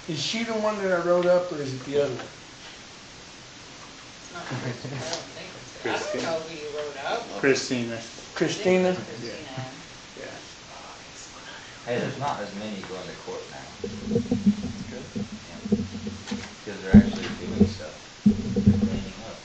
Is she the one that I wrote up, or is it the other one? It's not Christopher, I don't think it's there. I don't know who you wrote up. Christina. Christina? Christina. Yeah. Hey, there's not as many going to court now. Good. Because they're actually doing stuff. They're cleaning up.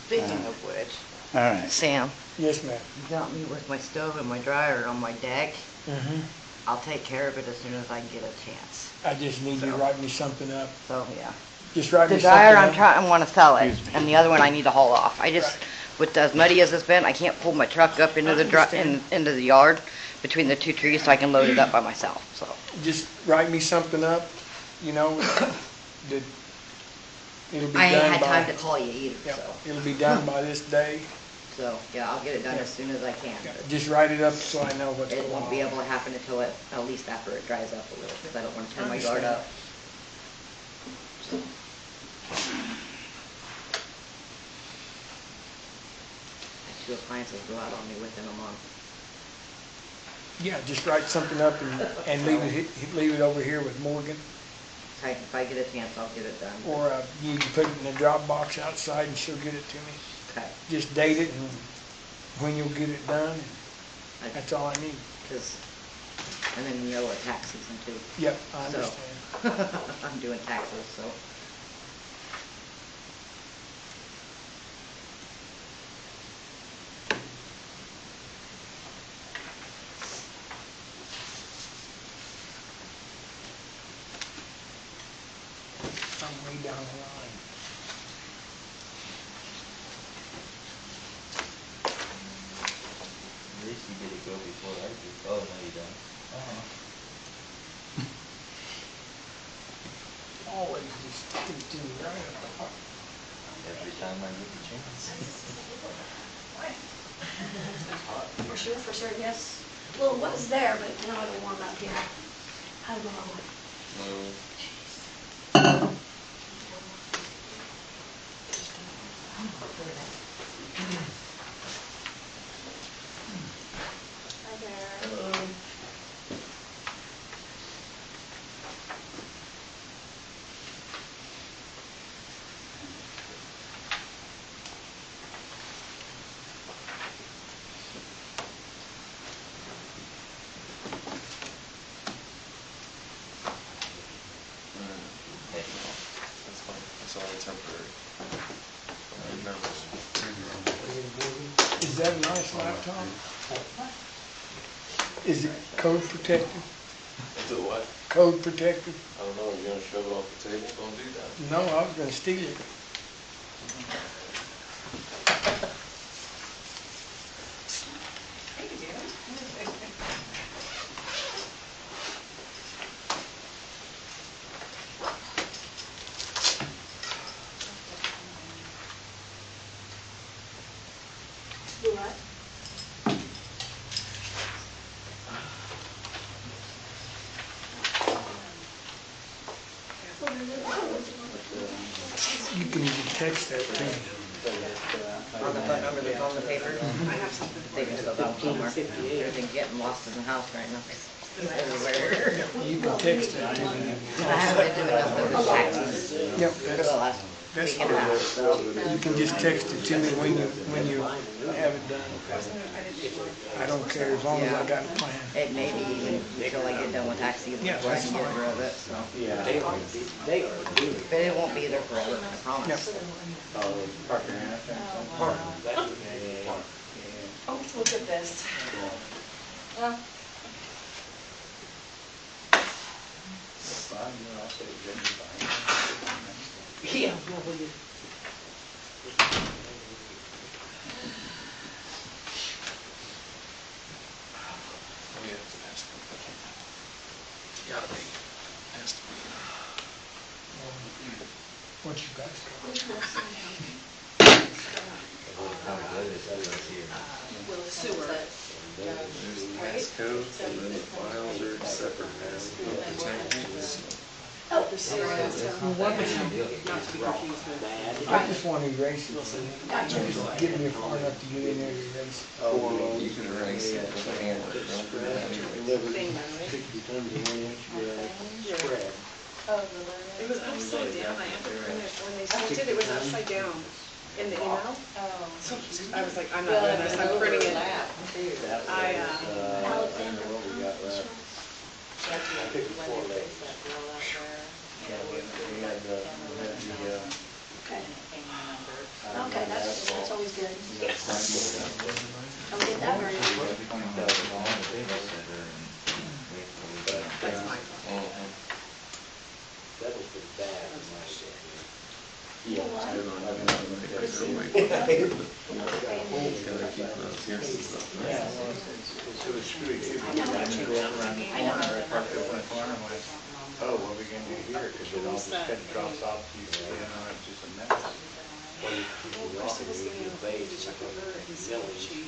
Speaking of which, All right. Sam, Yes, ma'am. you got me with my stove and my dryer on my deck. Mm-hmm. I'll take care of it as soon as I get a chance. I just need you to write me something up. So, yeah. Just write The me something dryer, up. I want to sell it, Excuse me. and the other one I need to haul off. I just, with as muddy as it's been, I can't pull my truck up into I the understand. into the yard between the two trees so I can load it up by myself, so. Just write me something up, you know, that it'll be I ain't done had time to by, call you either, yeah, so. it'll be done by this day. So, yeah, I'll get it done Yeah. as soon as I can. Yeah, but just write it up so I know what's going It on. won't be able to happen until at least after it dries up a little, because I don't want to turn my yard Understand. up. So. Two appliances go out on me within a month. Yeah, just write something up and leave it over here with Morgan. If I get a chance, I'll get it done. Or you can put it in the drop box outside and she'll get it to me. Okay. Just date it and when you'll get it done. That's all I need. And then you know what tax season too. Yep, I So, understand. I'm doing taxes, so. I'm way down the line. At least you get to go before I do. Oh, no, you don't. Always just sticking to me right in the heart. Every time I get the chance. For sure, yes. Well, it was there, but now it'll warm up here. I will. Hi there. Hey, That's fine. It's only temporary. I'm nervous. Is that a nice laptop? Is it code protected? Is it what? Code protected? I don't know. You're gonna shove it off the table? Don't do that. No, I was gonna steal it. Hey, dude. Do what? You can even text that to me. On the phone number that's on the paper, they can still go somewhere. Everything's getting lost in the house right now. It's everywhere. You can text that to me. I haven't been doing nothing with taxes Yep, for the last that's week and a half, so. you can just text it to me when you have it done. I don't care as long as I got a plan. It may be even till I get done with tax season Yeah, before I that's can get fine. rid of it, so. Yeah, they are doing. But it won't be there forever, I Yep. promise. Parker Hannafin. Oh, look at this. Well, Yeah, well, you. Oh, yeah, it has to be. Gotta be. Has to be. What you guys got? how good is that up here? Sewer. There's the passcodes and then the files are separate now. The tables. the sewer. Not to be confused with. I just want to erase it. Just get me far enough to get in there and erase it. Or you can erase it with a hammer. Don't do that anyway. Delivered 60 tons of 1 inch spread. Oh, the letter? It was upside down, I had to print it, when they sent it, it was upside down in the email. Oh. So I was like, I'm not Well, doing it this, was I'm printing it. overlap too. That was, I, I don't know what we got left. That's I think it's when 4 they days. placed that bill out there. Yeah, we had, Okay. And it came numbered. Okay, that's always good. we got Don't get that very much. That's fine. That was pretty bad in my opinion. You know what? I don't know, I don't think I feel like gotta keep those here and stuff. Yeah, well, it's sort of screwy too. I go around the corner, I parked up in the corner, and went, oh, what are we gonna do here? Cause it all just kind of drops off to you, you know, it's just a mess. Well, Krista was gonna need to check with her and see if she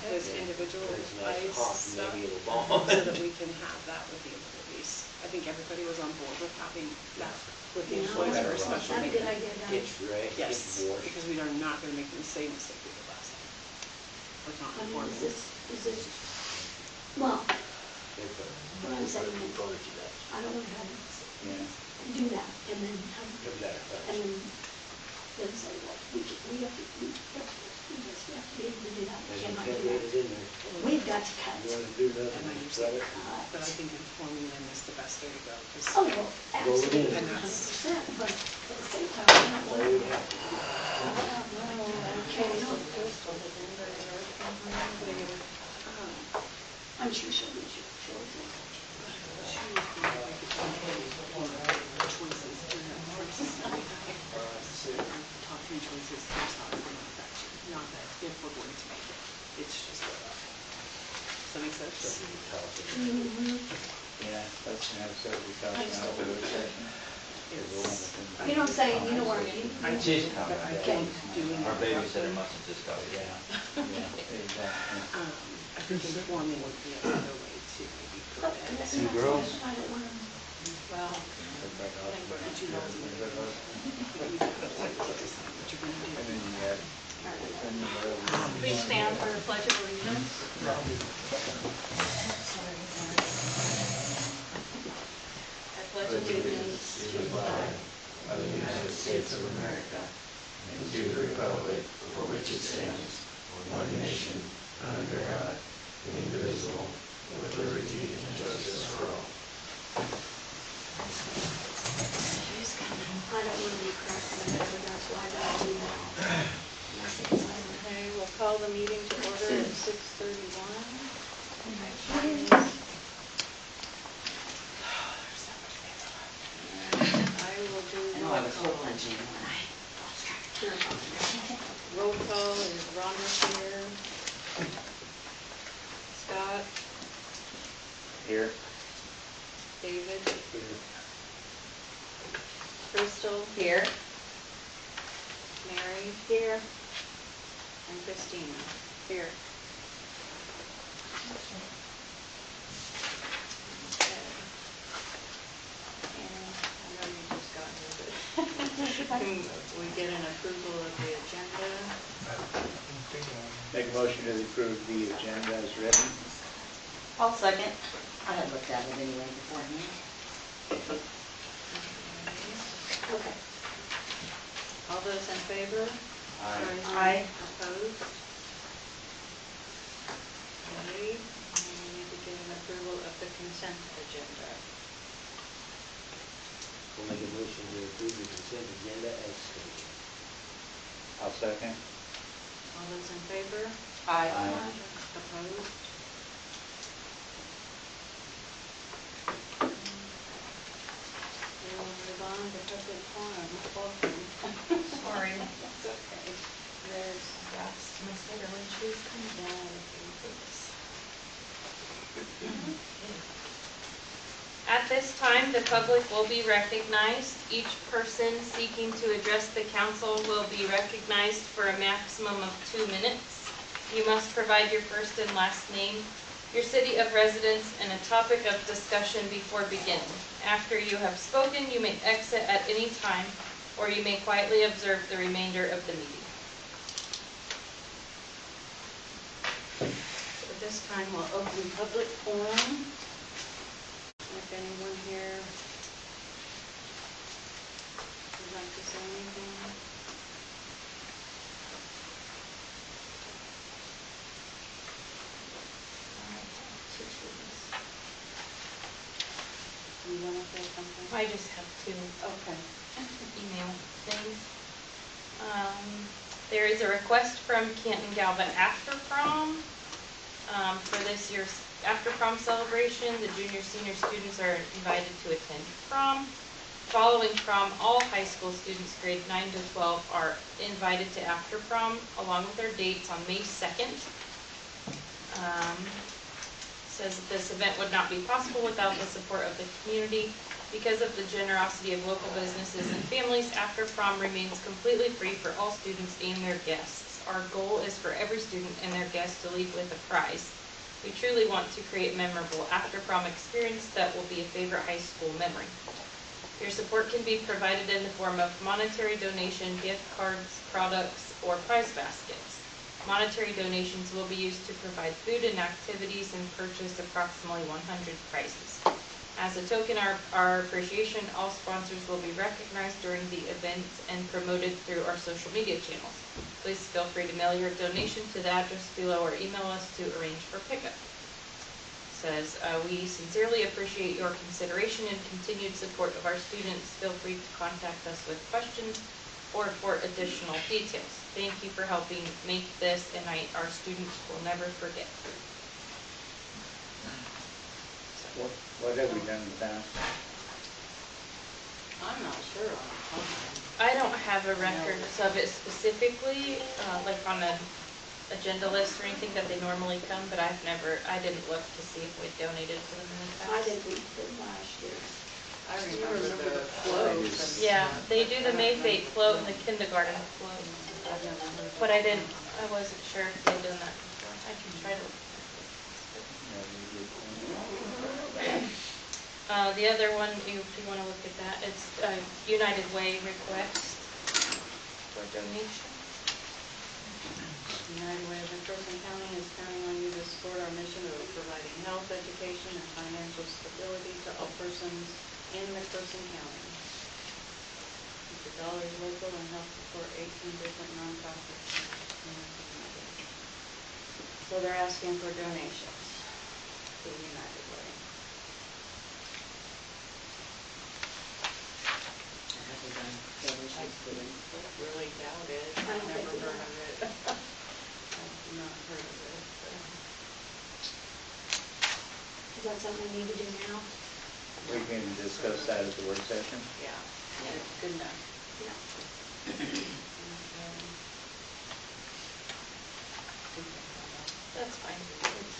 has individual ice stuff, so that we can have that with the employees. I think everybody was on board with having that with the employees for a special That'd be a good meeting. idea, guys. It's great, Yes, it's washed. because we are not gonna make the same mistake we did last time. With not I mean, informing. is this, well, what I'm saying is, I don't want to have it Yeah. do that, and then have, and then say, well, we have to be able to do that, we cannot do that. We've got to cut. And I understand, but I think informing them is the best way to go, because Oh, well, absolutely, And 100%, that's- but at the same time, I don't want to. Okay, no, I'm sure she'll be, she'll. top 3 choices, there's not going to affect you. Not that if we're going to make it, it's just what. Does that make sense? Yeah, that's, that's what we talked about. You know what I'm saying, you know what I mean? I She's did, coming. but I can't do it. Our babysitter must have just got here. Yeah, exactly. I think informing would be another way to maybe prevent. Two girls? I don't want to. Well, But you know, you have to decide what you're going to And do. then you got, Please stand for the pledge of allegiance. I pledge allegiance to the flag of the United States of America and to the republic for which it stands, one nation, under God, indivisible, with liberty and justice for all. She's coming. I don't want to be cracked, that's why I don't do that. okay, we'll call the meeting to order at 6:31. I will do I know I was hole punching when I lost track of time. roll call is Rhonda here. Scott, here. David, Crystal, Here. Mary, Here. and Christina. Here. Okay. And I know you just got here, but can we get an approval of the agenda? Make a motion to approve the agenda as written. I'll second. I had looked at it anyway beforehand. Okay. All those in favor? Aye. Opposed? Okay, and we need to get an approval of the consent agenda. We'll make a motion to approve the consent agenda as stated. I'll second. All those in favor? Aye. Opposed? We will move on to public forum. Welcome. Sorry. It's okay. There's My sister, when she was coming down, At this time, the public will be recognized. Each person seeking to address the council will be recognized for a maximum of 2 minutes. You must provide your first and last name, your city of residence, and a topic of discussion before beginning. After you have spoken, you may exit at any time, or you may quietly observe the remainder of the meeting. At this time, we'll open public forum. If anyone here say anything? You wanna say something? I just have two Okay. email things. There is a request from Canton Galva after prom. For this year's after prom celebration, the junior senior students are invited to attend prom. Following prom, all high school students grade 9 to 12 are invited to after prom along with their dates on May 2nd. Says that this event would not be possible without the support of the community. Because of the generosity of local businesses and families, after prom remains completely free for all students and their guests. Our goal is for every student and their guests to leave with a prize. We truly want to create a memorable after prom experience that will be a favorite high school memory. Your support can be provided in the form of monetary donation, gift cards, products, or prize baskets. Monetary donations will be used to provide food and activities and purchase approximately 100 prizes. As a token of our appreciation, all sponsors will be recognized during the event and promoted through our social media channels. Please feel free to mail your donation to the address below or email us to arrange for pickup. Says, we sincerely appreciate your consideration and continued support of our students. Feel free to contact us with questions or for additional details. Thank you for helping make this a night our students will never forget. What have we done in the past? I'm not sure on I don't have a record of it specifically, like on an agenda list or anything that they normally come, but I didn't look to see if we donated to them in the past. I didn't read them last year. I remember the floats. Yeah, they do the May Fate float and the kindergarten float, I've never heard of but I wasn't sure if they'd done that before. I can try to. The other one, if you want to look at that, it's a United Way request for donation. United Way of McPherson County is counting on you to support our mission of providing health, education, and financial stability to all persons in McPherson County. Keep the dollars local and help support 18 different nonprofits in the community. So they're asking for donations to United Way. I really doubt it. I don't I've think never we heard have. of it. I've not heard of it. Is that something we need to do now? We can discuss that at the work session. Yeah, it's good enough. Yeah. That's fine. It's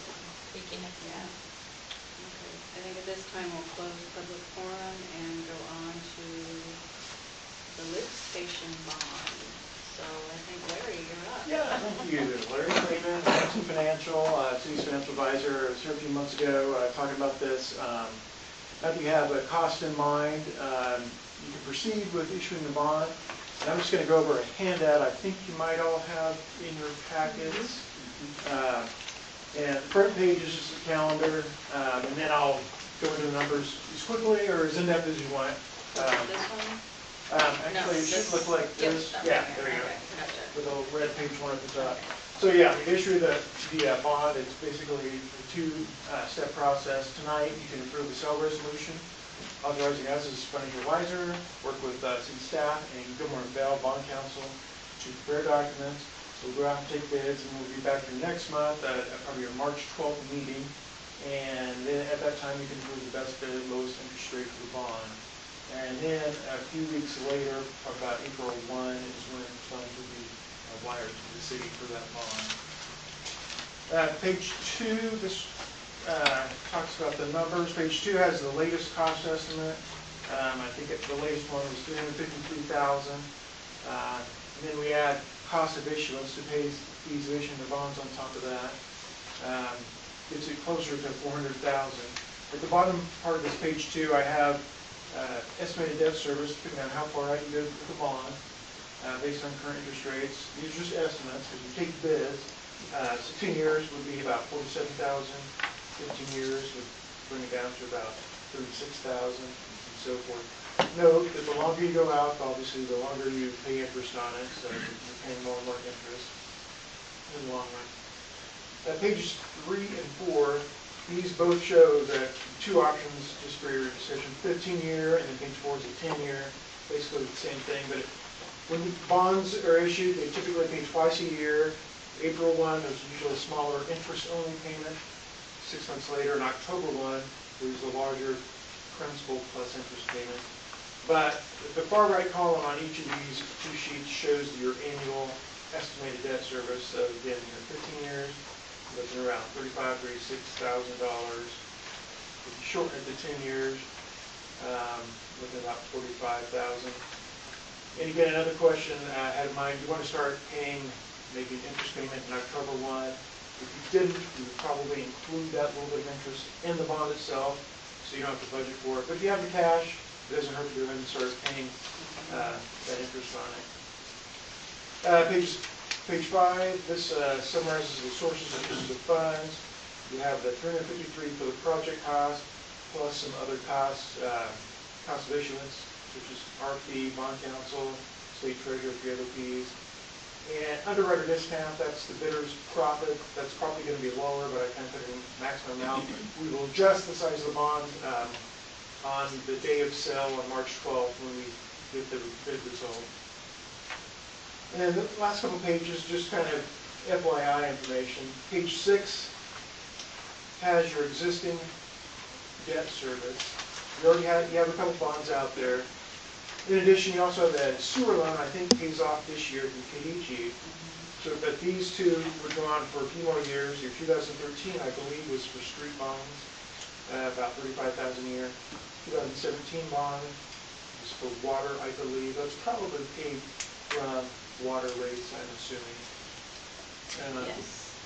taking it. Yeah. Okay, I think at this time we'll close public forum and go on to the lift station bond. So I think Larry, you're up. Yeah, thank you. Larry Freeman, Canton Financial, City's financial advisor. I was here a few months ago talking about this. Now that you have a cost in mind, you can proceed with issuing the bond. And I'm just going to go over a handout I think you might all have in your packets. And the front page is just a calendar, and then I'll go into the numbers as quickly or as in-depth as you want. This one? Actually, it should look like this. Yeah, there you go. Okay, gotcha. With a red page one at the top. So yeah, we issue the bond. It's basically a two-step process. Tonight, you can approve the sale resolution, authorizing us as financial advisor, work with city staff and Gilmore and Bell Bond Council to prepare documents. So we'll go out and take bids, and we'll be back here next month at probably your March 12th meeting. And then at that time, you can approve the best bid, lowest interest rate for the bond. And then a few weeks later, about April 1, is when funds will be wired to the city for that bond. Page 2, this talks about the numbers. Page 2 has the latest cost estimate. I think the latest one was $353,000. And then we add cost of issuance to pay fees of issuing the bonds on top of that. Gets it closer to $400,000. At the bottom part of this page 2, I have estimated debt service, depending on how far out you go with the bond, based on current interest rates. These are just estimates, because you take bids. 10 years would be about $47,000. 15 years would bring it down to about $36,000, and so forth. note that the longer you go out, obviously the longer you pay interest on it, so you're paying more and more interest in the long run. Pages 3 and 4, these both show that two options just for your decision, 15-year, and then page 4 is a 10-year, basically the same thing, but when bonds are issued, they typically pay twice a year. April 1, there's usually a smaller interest-only payment. 6 months later, in October 1, there's a larger principal plus interest payment. But the far right column on each of these two sheets shows your annual estimated debt service. So again, you're 15 years, looking around $35,000, $36,000. If you shorten it to 10 years, looking at about $45,000. And again, another question I had in mind, you want to start paying maybe an interest payment in October 1. If you didn't, you would probably include that little bit of interest in the bond itself, so you don't have to budget for it. But if you have the cash, it doesn't hurt to go ahead and start paying that interest on it. Page 5, this summarizes the sources and uses of funds. You have the $353 for the project cost, plus some other costs, cost of issuance, which is RP, bond counsel, state treasurer, the other fees. And underwriter discount, that's the bidder's profit. That's probably going to be lower, but I kind of put it in maximum amount. We will adjust the size of the bond on the day of sale on March 12th when we get the bid result. And the last couple pages, just kind of FYI information. Page 6 has your existing debt service. You have a couple bonds out there. In addition, you also have that sewer loan, I think pays off this year from KDG. So, but these two would go on for a few more years. Your 2013, I believe, was for street bonds, about $35,000 a year. 2017 bond is for water, I believe. That's probably paid from water rates, I'm assuming. Yes.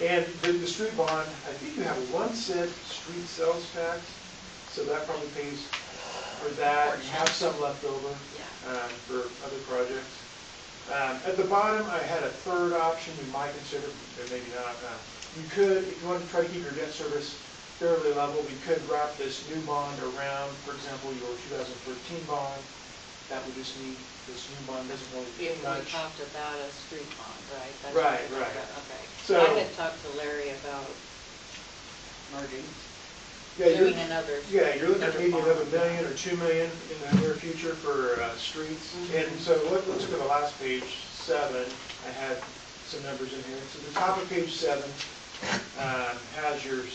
And the street bond, I think you have a 1-cent street sales tax, so that probably pays for that. You have some left over for other projects. At the bottom, I had a third option you might consider, but maybe not. You could, if you want to try to keep your debt service fairly level, we could wrap this new bond around, for example, your 2013 bond. That would just mean this new bond doesn't really pay much. We talked about a street bond, right? That's Right, what right. Okay. So I had talked to Larry about merging. yeah, Doing another. you're looking at maybe bond. another $1 million or $2 million in the near future for streets. And so let's look at the last page, 7. I had some numbers in here. So the top of page 7 has your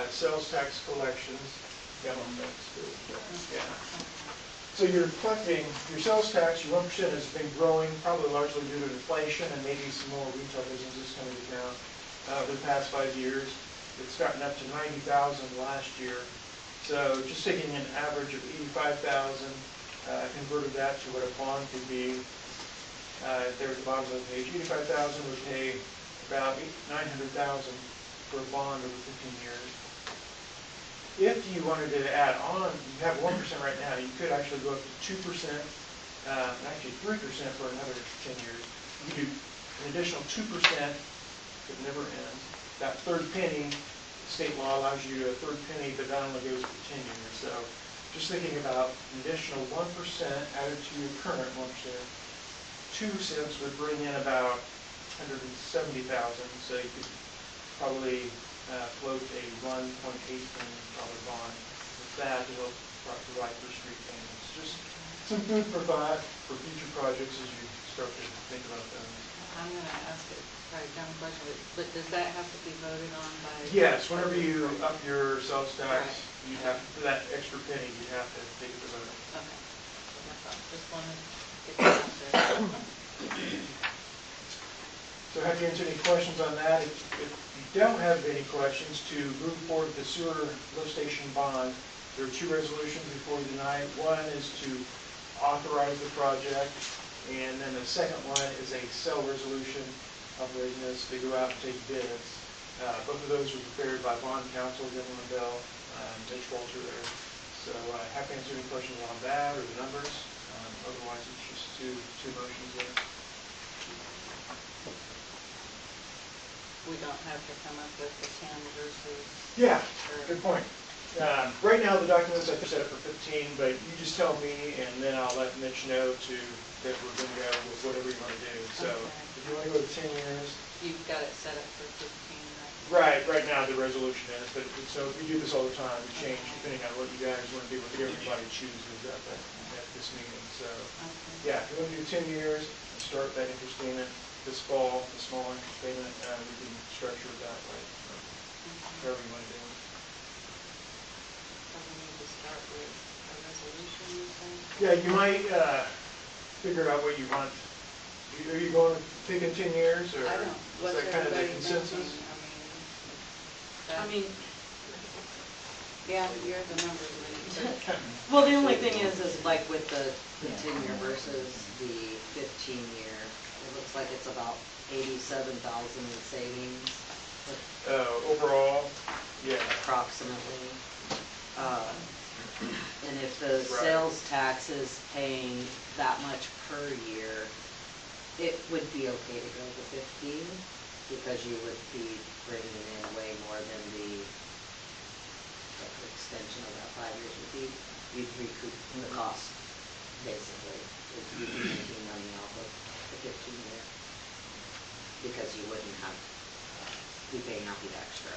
sales tax collections. Yeah. So you're collecting your sales tax, your 1% has been growing, probably largely due to inflation and maybe some more retail businesses coming to town over the past 5 years. It's gotten up to 90,000 last year. So just taking an average of 85,000, converted that to what a bond could be. There at the bottom of the page, 85,000 would pay about 900,000 for a bond over 15 years. If you wanted to add on, you have 1% right now, you could actually go up to 2%, actually 3% for another 10 years. You do an additional 2%, it never ends. That third penny, state law allows you to do a third penny, but that only goes for 10 years. So just thinking about an additional 1% added to your current 1%, 2 cents would bring in about 170,000. So you could probably float a $1.8 million bond with that to help provide for street payments. Just some food for thought for future projects as you start to think about them. I'm going to ask a probably dumb question, but does that have to be voted on by? Yes, whenever you up your sales tax, you have, for that extra penny, you have to take it to vote. Okay. That's all. Just wanted to get that out there. So I have to answer any questions on that. If you don't have any questions, to move forward with the sewer lift station bond, there are 2 resolutions before you tonight. One is to authorize the project, and then the second one is a sell resolution authorizing us to go out and take bids. Both of those were prepared by bond counsel, Devin Lindell, Mitch Walter there. So I have to answer any questions on that or the numbers. Otherwise, it's just two motions there. We don't have to come up with the 10 versus. Yeah, good point. Right now, the documents I set up for 15, but you just tell me, and then I'll let Mitch know that we're going to go with whatever you want to do. So Okay. if you want to go to 10 years, You've got it set up for 15, right? right now the resolution is, but so we do this all the time. We change depending on what you guys want to do, what everybody chooses at this meeting. So Okay. yeah, if you want to do 10 years, start that interest payment this fall, the small interest payment, we can structure it that way. However you want to do it. So we need to start with a resolution, you think? Yeah, you might figure out what you want. Are you going, thinking 10 years, or I don't, is what's that kind of the everybody thinking? consensus? I mean, yeah, you're the numbers lady. Well, the only thing is like with the 10-year versus the 15-year, it looks like it's about 87,000 in savings Overall, yeah. approximately. And if the Right. sales tax is paying that much per year, it would be okay to go to 15 because you would be bringing in way more than the extension of that 5 years would be. You'd recoup the cost, basically. You'd be making money off of the 15-year because you wouldn't have, be paying out the extra.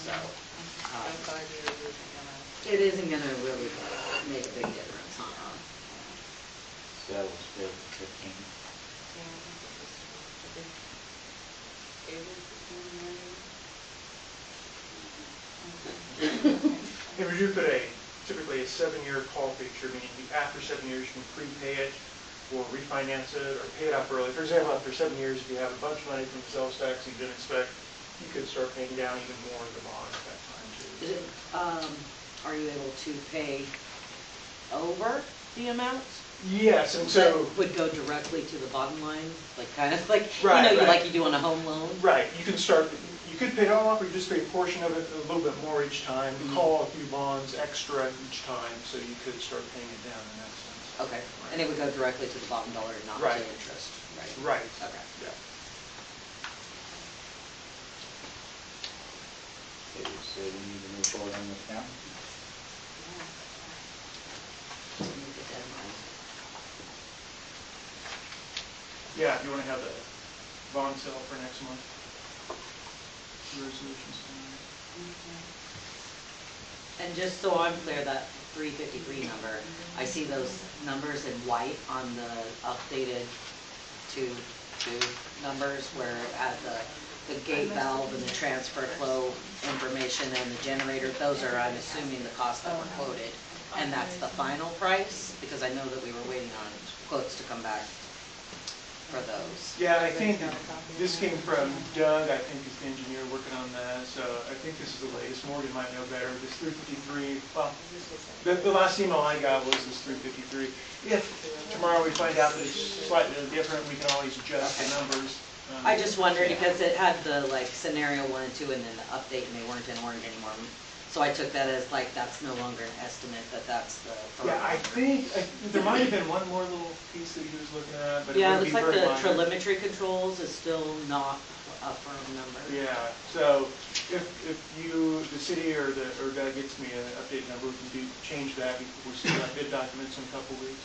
So, So 5 years isn't gonna. it isn't gonna really make a big difference, huh? So that was good, 15. Yeah, I think it was supposed to be. It was 15 years. If we do put typically a 7-year call feature, meaning after 7 years you can prepay it or refinance it or pay it off early. For example, after 7 years, if you have a bunch of money from the sales tax you didn't expect, you could start paying down even more of the bond at that time too. Is it, are you able to pay over the amount? Yes, and so, That would go directly to the bottom line, like kind of like, Right, right. like you do on a home loan? right, you can start, you could pay it all off or you just pay a portion of it, a little bit more each time, call a few bonds extra each time, so you could start paying it down in that sense. Okay, and it would go directly to the bottom dollar, not to Right. interest, right? Right. Okay. Yeah. Okay, so we need to move forward on this now? Meet the deadline. Yeah, if you want to have the bond sale for next month. Resolutions tonight. And just so I'm clear, that 353 number, I see those numbers in white on the updated two numbers where it had the gate valve and the transfer flow information and the generator. Those are, I'm assuming, the costs that were quoted. And that's the final price, because I know that we were waiting on quotes to come back for those. Yeah, I think this came from Doug, I think is the engineer working on that, so I think this is the latest. Morgan might know better. This 353, well, the last email I got was this 353. If tomorrow we find out that it's slightly different, we can always adjust the numbers. I just wondered because it had the like scenario 1 and 2 and then the update and they weren't in orange anymore. So I took that as like that's no longer an estimate, that's the firm Yeah, I number. think, there might have been one more little piece that he was looking at, but it Yeah, it would be looks like very the minor. telemetry controls is still not a firm number. Yeah, so if the city or Doug gets me an update number, we can change that before we see that bid documents in a couple weeks.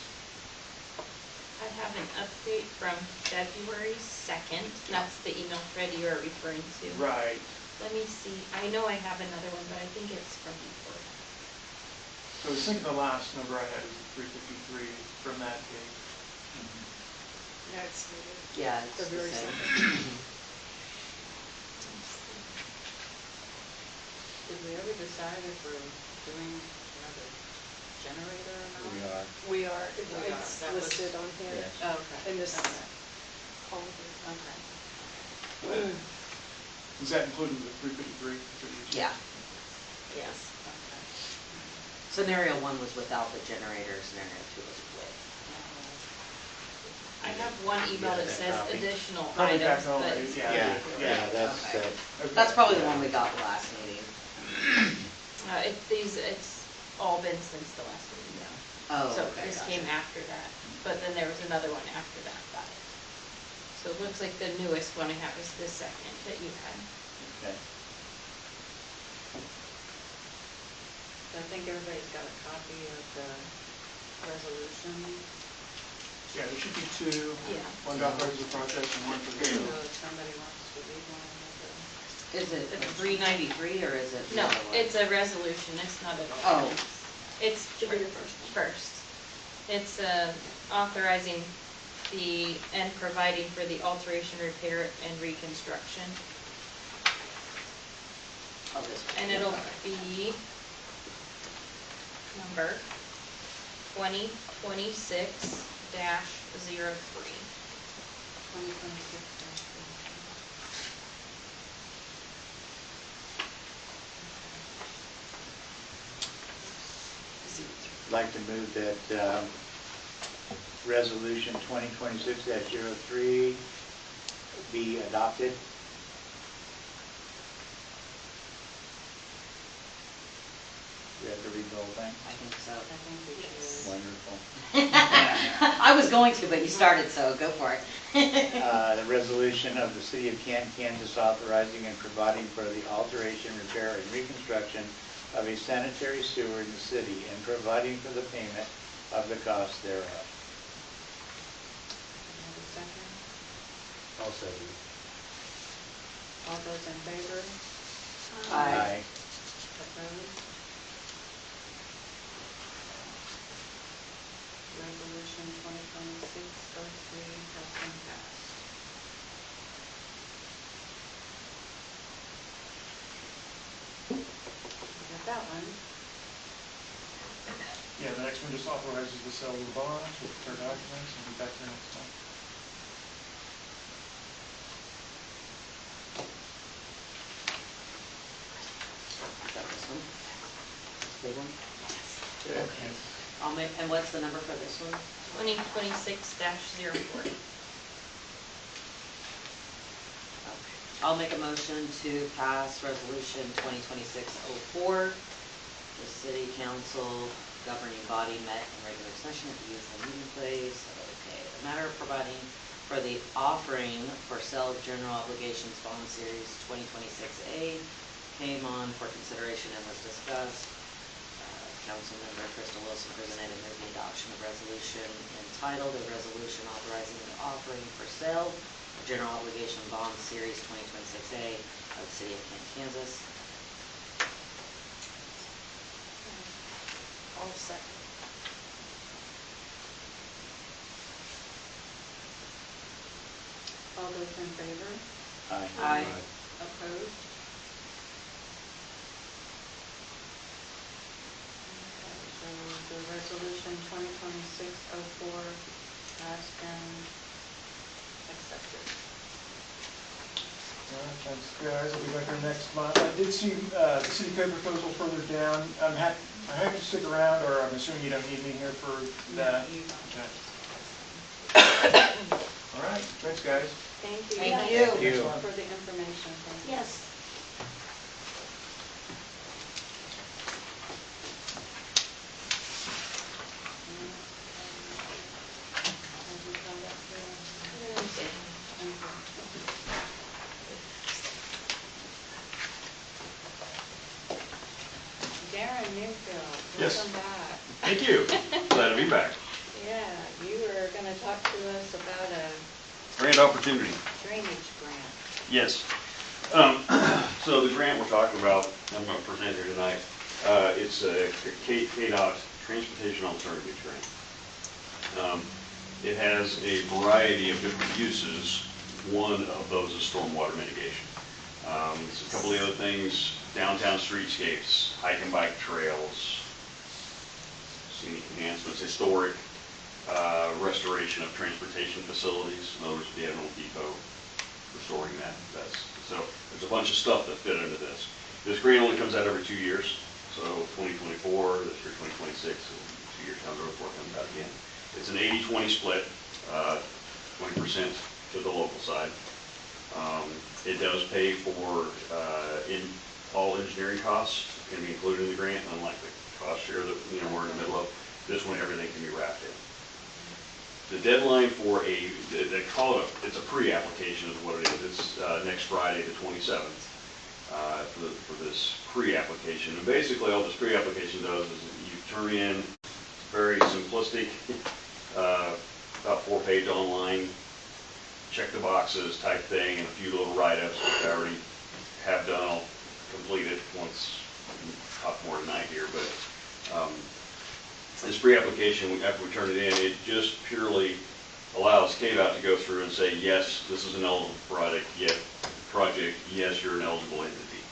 I have an update from February 2nd. That's the email thread you are referring to. Right. Let me see. I know I have another one, but I think it's from before. So I was thinking the last number I had was 353 from that date. Yeah, it's stated. Yeah, it's the February same. 2nd. Did we ever decide if we're doing another generator or not? We are. We are, We are. it's That was- listed on here. Yes. Oh, okay. In this Okay. column here. Okay. Is that including the 353? Yeah. Yes. Okay. Scenario 1 was without the generator, scenario 2 was with. I have one email that says additional Probably back items, home, but Yeah, that's, Okay. Okay. That's probably the one we got last meeting. it's all been since the last meeting, yeah. Oh, So okay, this gotcha. came after that, but then there was another one after that, got it. So it looks like the newest one I have is the second that you had. okay. The I think everybody's got a copy of the resolution. Yeah, there should be two. Yeah. One to authorize the project and one for the So sale. if somebody wants to read one of the, Is it 393 or is it? the No, other one? it's a resolution, it's not an Oh. ordinance. It's Should be the first one. first. It's authorizing and providing for the alteration, repair, and reconstruction. Oh, this one. And it'll be number 2026-03. 2026. I'd like to move that resolution 2026-03 be adopted. You have to read the whole thing? I think so. I think we should. Wonderful. I was going to, but you started, so go for it. The resolution of the City of Canton, Kansas authorizing and providing for the alteration, repair, and reconstruction of a sanitary sewer in the city and providing for the payment of the cost thereof. Have a second? I'll second. All those in favor? Aye. Opposed? Resolution 2026-03 has been passed. We got that one. Yeah, the next one just authorizes the sale of the bonds with their documents and be back there next time. Is that this one? Big one? Okay. I'll make, and what's the number for this one? 2026-04. I'll make a motion to pass resolution 2026-04. The city council governing body met in regular session at the usual meeting place. Okay, the matter of providing for the offering for sale of general obligations bond series 2026A came on for consideration and was discussed. Councilmember Crystal Wilson presented and moved the adoption of resolution entitled a resolution authorizing the offering for sale of general obligation bond series 2026A of the city of Canton, Kansas. All second. All those in favor? Aye. Aye. Opposed? Okay, so the resolution 2026-04 has been accepted. All right, thanks, guys. I'll be back here next month. I did see the city code proposal further down. I'm happy to stick around, or I'm assuming you don't need me here for that. You don't. Okay. All right, thanks, guys. Thank you. Thank Yes, you. You. For the information, thank you. Yes. Have you come up here? Okay. Darren Newfield, Yes. welcome back. Thank you. Glad to be back. Yeah, you were gonna talk to us about a Grand opportunity. drainage grant. Yes. So the grant we're talking about, I'm going to present here tonight, it's a KDOT Transportation Alternatives Grant. It has a variety of different uses. One of those is stormwater mitigation. It's a couple of other things, downtown streetscapes, hike and bike trails, scenic enhancements, historic restoration of transportation facilities. In other words, the Admiral Depot, restoring that. So there's a bunch of stuff that fit into this. This grant only comes out every 2 years. So 2024, this year 2026, so 2 years down the road before it comes out again. It's an 80-20 split, 20% to the local side. It does pay for all engineering costs can be included in the grant, unlike the cost share that we're in the middle of. This one, everything can be wrapped in. The deadline for they call it it's a pre-application is what it is. It's next Friday, the 27th. for this pre-application. And basically all this pre-application does is you turn in very simplistic, about 4-page online, check the boxes type thing, and a few little write-ups, which I already have done. I'll complete it once, talk more tonight here, but this pre-application, after we turn it in, it just purely allows KDOT to go through and say, yes, this is an eligible project, yes, you're an eligible entity.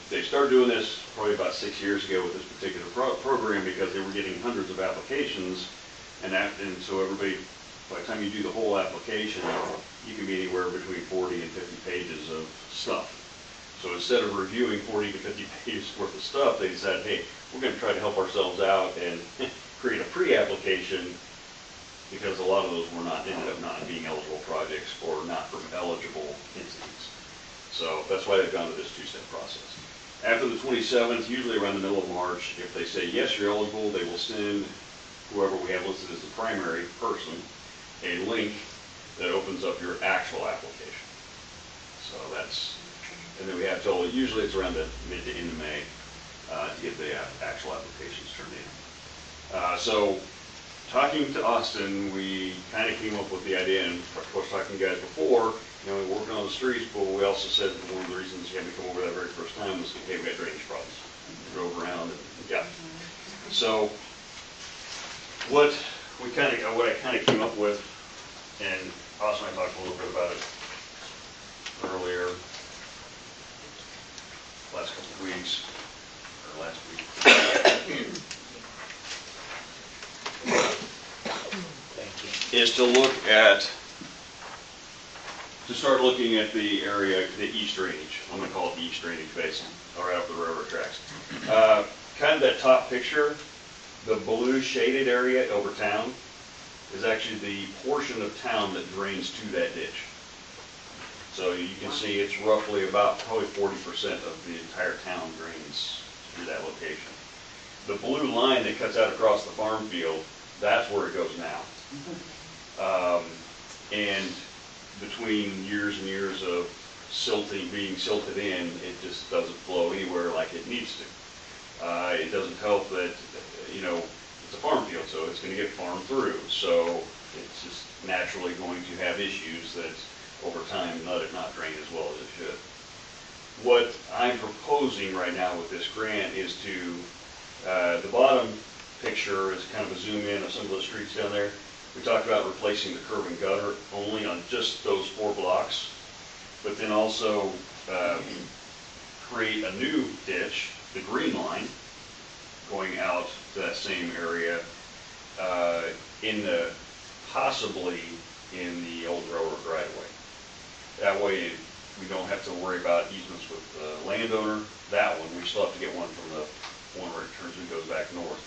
They started doing this probably about 6 years ago with this particular program because they were getting hundreds of applications, and so everybody, by the time you do the whole application, you can be anywhere between 40 and 50 pages of stuff. So instead of reviewing 40 to 50 pages worth of stuff, they decided, hey, we're going to try to help ourselves out and create a pre-application, because a lot of those ended up not being eligible projects or not from eligible entities. So that's why they've gone to this two-step process. After the 27th, usually around the middle of March, if they say, yes, you're eligible, they will send whoever we have listed as the primary person a link that opens up your actual application. So that's, and then we have till, usually it's around the mid to end of May to get the actual applications turned in. So talking to Austin, we kind of came up with the idea, and of course talking to you guys before, you know, we're working on the streets, but we also said that one of the reasons you had to come over that very first time was, hey, we got drainage problems. We drove around and yeah. So what I kind of came up with, and Austin and I talked a little bit about it earlier, last couple of weeks, or last week. Is to start looking at the area, the east drainage. I'm going to call it the east drainage basin, right up the railroad tracks. Kind of that top picture, the blue shaded area over town is actually the portion of town that drains to that ditch. So you can see it's roughly about probably 40% of the entire town drains through that location. The blue line that cuts out across the farm field, that's where it goes now. And between years and years of being silted in, it just doesn't flow anywhere like it needs to. It doesn't help that, you know, it's a farm field, so it's going to get farmed through. So it's just naturally going to have issues that over time let it not drain as well as it should. What I'm proposing right now with this grant is to, the bottom picture is kind of a zoom in of some of those streets down there. We talked about replacing the curb and gutter only on just those 4 blocks, but then also create a new ditch, the green line, going out to that same area, possibly in the old railroad right of way. That way we don't have to worry about easements with the landowner. That one, we still have to get one from the one where it turns and goes back north.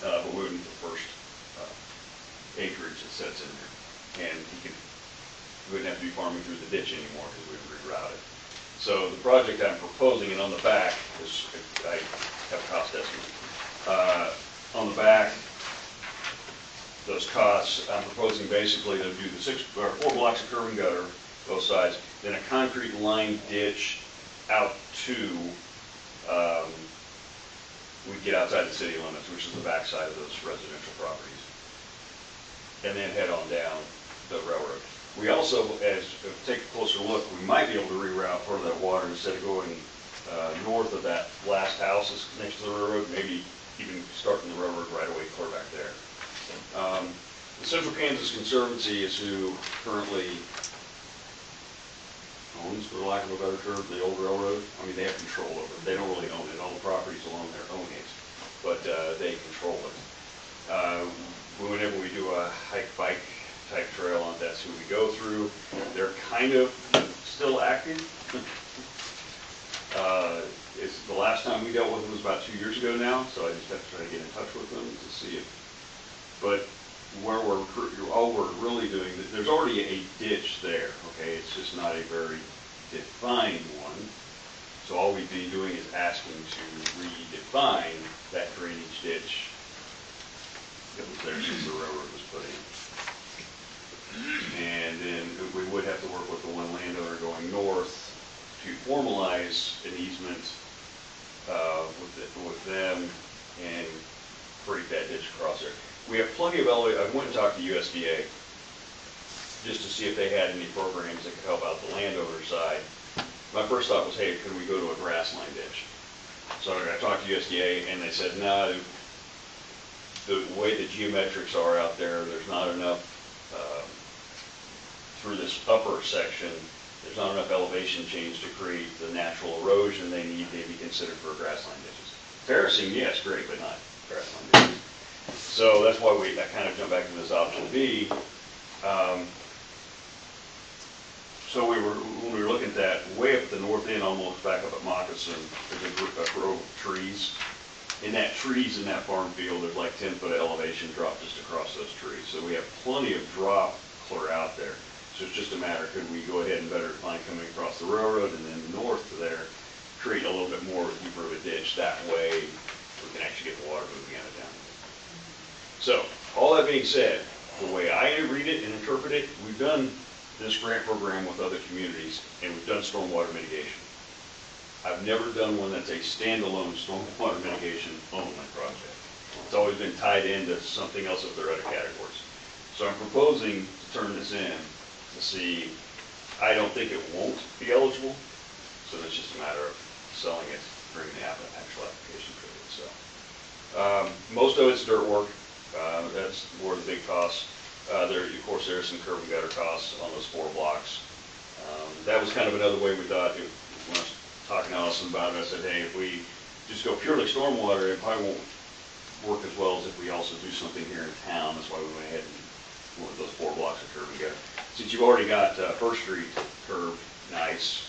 But we wouldn't the first acreage that sits in there. And we wouldn't have to be farming through the ditch anymore because we would reroute it. So the project I'm proposing, and on the back, is, I have a cost estimate. On the back, those costs, I'm proposing basically to do the 4 blocks of curb and gutter, both sides, then a concrete lined ditch out to, we get outside the city limits, which is the back side of those residential properties, and then head on down the railroad. We also, take a closer look, we might be able to reroute part of that water instead of going north of that last house that's next to the railroad, maybe even starting the railroad right away clear back there. The Central Kansas Conservancy is who currently owns, for lack of a better term, the old railroad. I mean, they have control over it. They don't really own it. All the properties along there own it, but they control it. Whenever we do a hike-bike type trail on, that's who we go through. They're kind of still active. It's the last time we dealt with them was about 2 years ago now, so I just have to try to get in touch with them to see if. But where all we're really doing, there's already a ditch there. Okay, it's just not a very defined one. So all we'd be doing is asking to redefine that drainage ditch that was there since the railroad was put in. And then we would have to work with the one landowner going north to formalize an easement with them and create that ditch across there. We have plenty of elevation. I went and talked to USDA just to see if they had any programs that could help out the landowner side. My first thought was, hey, could we go to a grass line ditch? So I talked to USDA and they said, no, the way the geometrics are out there, there's not enough, through this upper section, there's not enough elevation change to create the natural erosion they need to be considered for grassland ditches. Terracing, yes, great, but not grassland ditches. So that's why I kind of jumped back to this option B. So when we were looking at that, way up at the north end, almost back up at Moccasin, there's a grove of trees. In that trees in that farm field, there's like 10-foot elevation drop just across those trees. So we have plenty of drop clear out there. So it's just a matter, could we go ahead and better define coming across the railroad and then north to there, create a little bit more deeper of a ditch. That way we can actually get the water moving out of down. So all that being said, the way I read it and interpret it, we've done this grant program with other communities and we've done stormwater mitigation. I've never done one that's a standalone stormwater mitigation only project. It's always been tied into something else of their other categories. So I'm proposing to turn this in to see, I don't think it won't be eligible, so it's just a matter of selling it during the actual application period. So most of it's dirt work. That's where the big costs. Of course, there's some curb and gutter costs on those 4 blocks. That was kind of another way we thought, when I was talking to Allison about it, I said, hey, if we just go purely stormwater, it probably won't work as well as if we also do something here in town. That's why we went ahead and went with those 4 blocks of curb and gutter. Since you've already got First Street curb nice,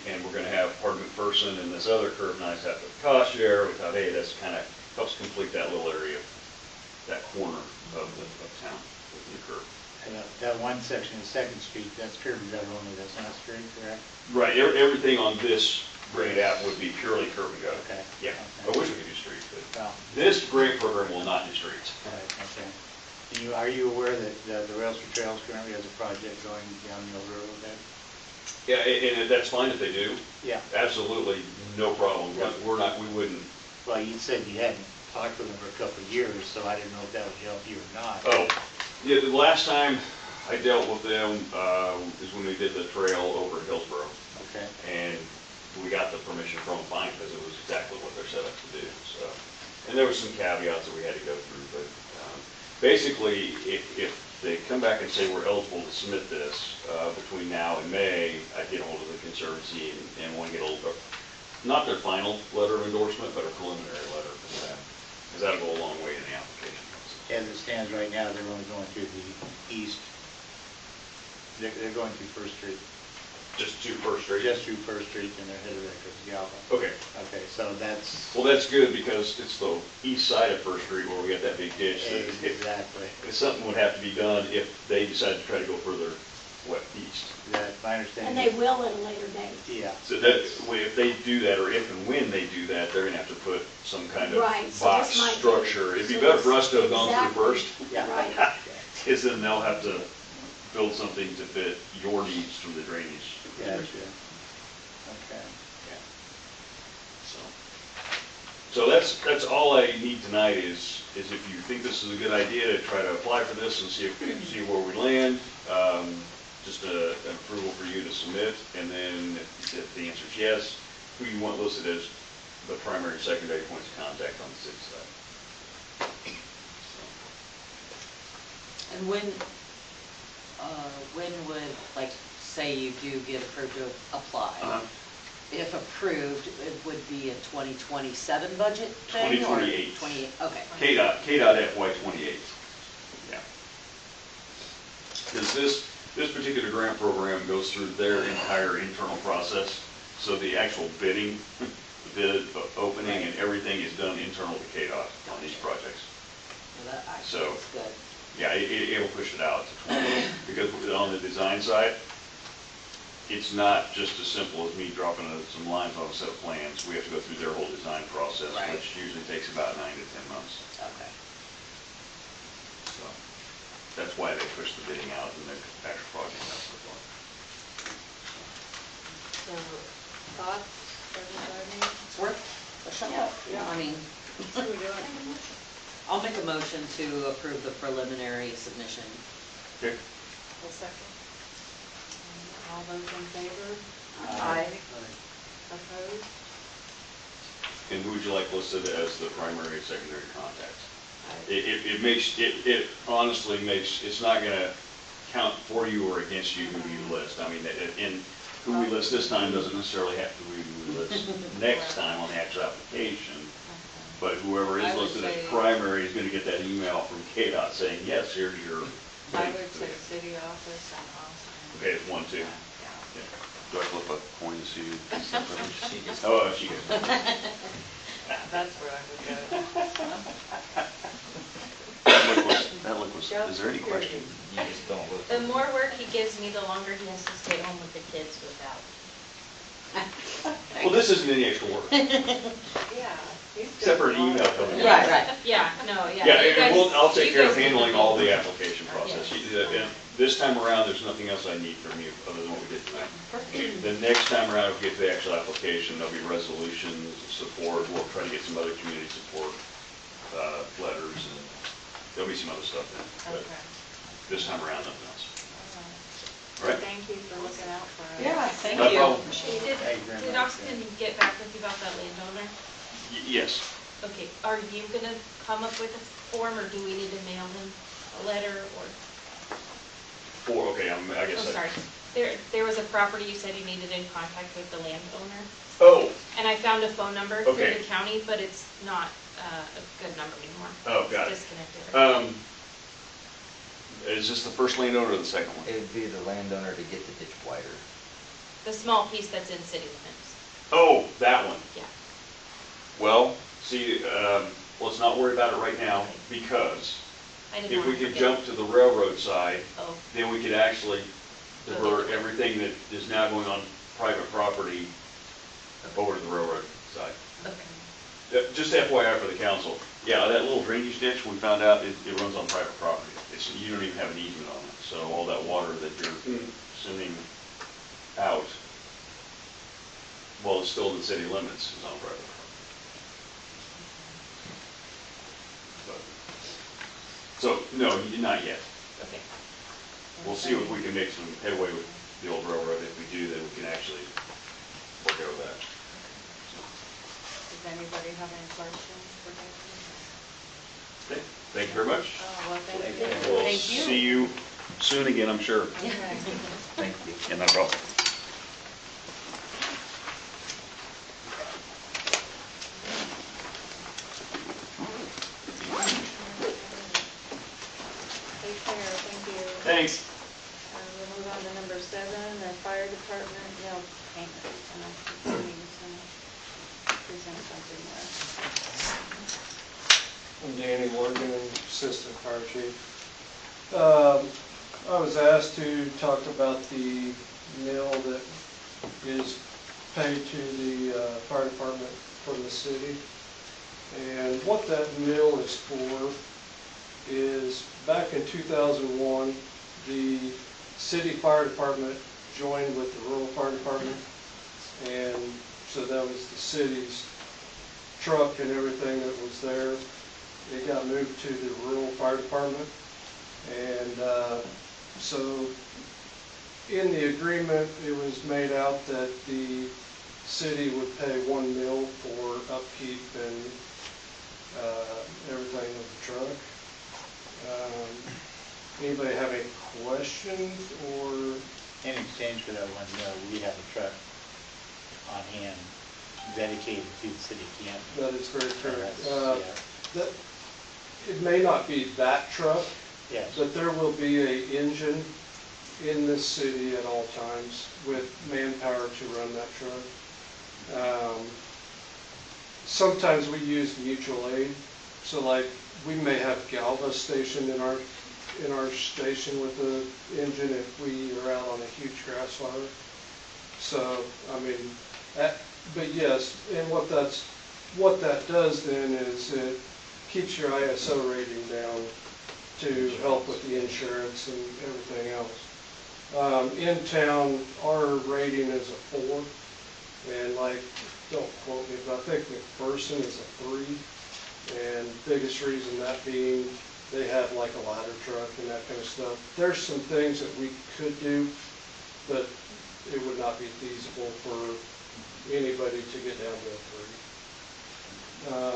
and we're going to have part of McPherson and this other curb nice after the cost share, we thought, hey, that's kind of helps complete that little area, that corner of town with the curb. And that one section of 2nd Street, that's curb and gutter only, that's not street, correct? Right, everything on this grant app would be purely curb and gutter. Okay. Yeah, Okay. I wish we could do streets, but Well, this grant program will not do streets. right, okay. And are you aware that the Rails for Trails currently has a project going down Mill Road there? Yeah, and that's fine if they do. Yeah. Absolutely, no problem. Yeah. We wouldn't. Well, you said you hadn't talked with them for a couple of years, so I didn't know if that would help you or not. Oh, yeah, the last time I dealt with them is when we did the trail over at Hillsborough. Okay. And we got the permission from them fine because it was exactly what they're set up to do. So, and there were some caveats that we had to go through, but basically, if they come back and say we're eligible to submit this between now and May, I'd get a hold of the Conservancy and want to get a little, not their final letter of endorsement, but a preliminary letter from them, because that'll go a long way in the application process. As it stands right now, they're only going through the east. They're going through First Street. Just to First Street? Just through First Street and they're headed right towards Galva. Okay. Okay, so that's. Well, that's good because it's the east side of First Street where we got that big ditch. Exactly. If something would have to be done if they decide to try to go further east. That, my understanding. And they will at a later date. Yeah. So that, if they do that, or if and when they do that, they're gonna have to put some kind of Right, so box this might be- structure. It'd be so better this- for us to have gone through exactly. first. Yeah. Right. Because then they'll have to build something to fit your needs from the drainage. Gotcha. Okay. So that's all I need tonight is if you think this is a good idea to try to apply for this and see where we land, just an approval for you to submit, and then if the answer is yes, who you want listed as the primary and secondary points of contact on the city side. And when would, like, say you do get approved to apply? If approved, it would be a 2027 budget thing? 2028. 28, okay. KDOT FY 28. Yeah. Because this particular grant program goes through their entire internal process, so the actual bidding, the opening and everything is done internal to KDOT on these projects. Well, that actually So- is good. Yeah, it'll push it out to 20, because on the design side, it's not just as simple as me dropping some lines on a set of plans. We have to go through their whole design process, Right. which usually takes about 9 to 10 months. Okay. So that's why they push the bidding out and the actual project out so far. So thoughts, everybody? It's worth a shot. Yeah. I mean, What are we doing? I'll make a motion to approve the preliminary submission. Okay. A second. All those in favor? Aye. Opposed? And who would you like listed as the primary and secondary contacts? It makes, it honestly makes, it's not gonna count for you or against you who you list. I mean, and who we list this time doesn't necessarily have to be who we list next time on the actual application. But whoever is I would listed as say- primary is gonna get that email from KDOT saying, yes, here's your. I would say city office and Austin. Okay, it's 1, 2. Yeah. Yeah. Do I flip a coin to see who? She gets. Oh, she gets. That's where I would go. That look was, is there any question? You just don't look. The more work he gives me, the longer he has to stay home with the kids without. Well, this isn't any extra work, Yeah. he's except for an doing email all coming in. Right, right. Yeah, no, yeah. Yeah, you and guys- we'll, I'll take you care of guys- handling all the application process. And this time around, there's nothing else I need from you other than what we did tonight. The next time around, we'll get to the actual application, there'll be resolutions, support, we'll try to get some other community support, letters, and there'll be some other stuff in it. But Okay. this time around, nothing else. All Right? Thank you for looking out for us. Yeah, thank No you. problem. Did, Thank you very did much. Austin get back with you about that landowner? Yes. Okay, are you gonna come up with a form, or do we need to mail him a letter, or? Okay, I guess. Oh, sorry. There was a property you said you needed in contact with the landowner, Oh, and I found a phone number through Okay. the county, but it's not a good number anymore. Oh, got it. It's disconnected. Is this the first landowner or the second one? It would be the landowner to get the ditch wider. The small piece that's in city limits, Oh, that one. yeah. Well, see, let's not worry about it right now, because I didn't if want we to could forget. jump to the railroad side, Oh, then we could actually divert Okay. everything that is now going on private property over to the railroad side. okay. Just FYI for the council, yeah, that little drainage ditch, we found out it runs on private property. You don't even have an easement on it, so all that water that you're sending out, while it's still in the city limits, is on private property. So, no, not yet. Okay. We'll see if we can make some headway with the old railroad. If we do, then we can actually work out that. Does anybody have any questions for David? Okay, thank you very much. Oh, well, thank you. We'll Thank you. see you soon again, I'm sure. Okay. Thank you. Yeah, no problem. Take care, thank you. Thanks. We'll move on to number 7, the fire department, payment. And I think we need to present something there. I'm Danny Morgan, Assistant Fire Chief. I was asked to talk about the mill that is paid to the fire department from the city. And what that mill is for is, back in 2001, the city fire department joined with the rural fire department. And so that was the city's truck and everything that was there. It got moved to the rural fire department. And so in the agreement, it was made out that the city would pay $1 million for upkeep and everything of the truck. Anybody have any questions, or? In exchange for that $1 million, we have a truck on hand dedicated to the city of Canton. That is very And correct. that's- That, it may not be that truck, Yes. but there will be an engine in this city at all times with manpower to run that truck. Sometimes we use mutual aid, so like we may have Galva stationed in our station with the engine if we are out on a huge grass fire. So, I mean, but yes, and what that does then is it keeps your ISO rating down to help with the insurance and everything else. In town, our rating is a 4, And like, don't quote me, but I think McPherson is a 3. And biggest reason that being, they have like a ladder truck and that kind of stuff. There's some things that we could do, but it would not be feasible for anybody to get down to a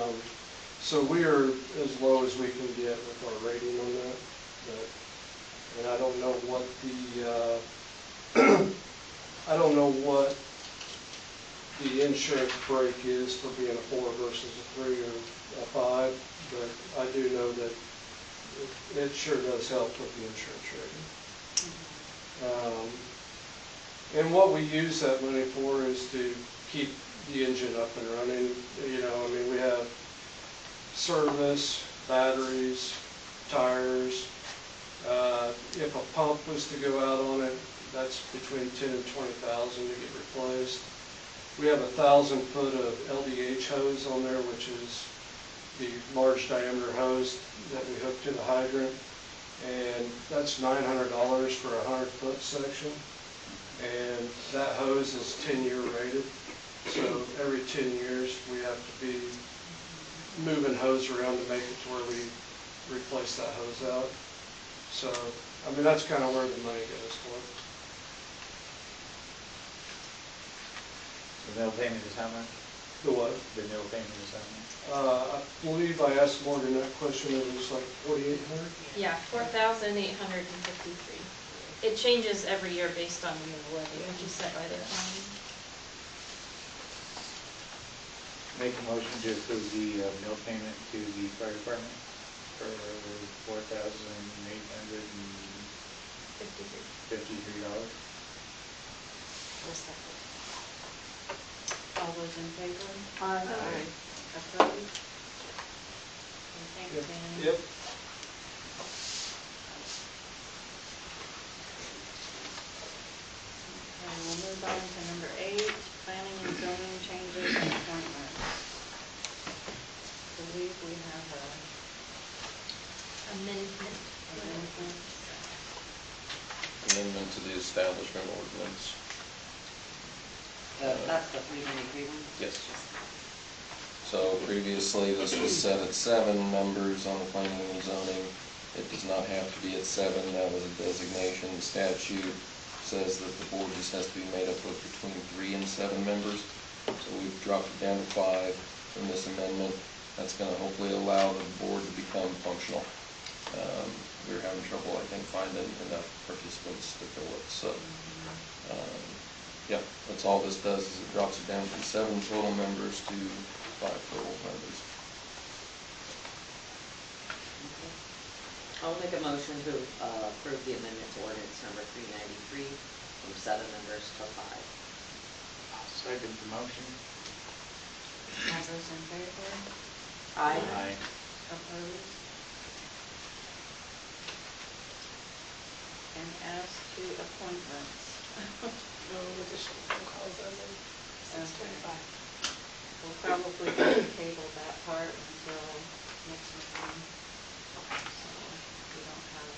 3. So we are as low as we can get with our rating on that. But, and I don't know what the, I don't know what the insurance break is for being a 4 versus a 3 or a 5, but I do know that it sure does help with the insurance rating. And what we use that money for is to keep the engine up and running. You know, I mean, we have service, batteries, tires. If a pump was to go out on it, that's between 10 and 20,000 to get replaced. We have 1,000 foot of LDH hose on there, which is the large diameter hose that we hook to the hydrant, and that's $900 for a 100-foot section. And that hose is 10-year rated, so every 10 years we have to be moving hose around to make it to where we replace that hose out. So, I mean, that's kind of where the money goes for. The mill payment is how much? The what? The mill payment is how much? I believe I asked Morgan that question, it was like 4,800? Yeah, 4,853. It changes every year based on the mill levy, which is set by the county. Make a motion to approve the mill payment to the fire department for $4,853. All those in favor? Aye. Opposed? Thanks, Danny. Yep. Okay, we'll move on to number 8, planning and zoning changes and appointments. I believe we have a Amendment. Amendment to the establishment ordinance. That's the 393 one? Yes. So previously, this was set at 7 members on the planning and zoning. It does not have to be at 7. That was a designation. The statute says that the board just has to be made up of between 3 and 7 members. So we've dropped it down to 5 in this amendment. That's going to hopefully allow the board to become functional. We were having trouble, I think, finding enough participants to fill it. So, yeah, that's all this does, is it drops it down from 7 total members to 5 total members. I'll make a motion to approve the amendment to ordinance number 393 from 7 members to 5. I'll second the motion. all those in favor? Aye. Opposed? And as to appointments. No additional phone calls as of 6:25. We'll probably table that part until next meeting. So we don't have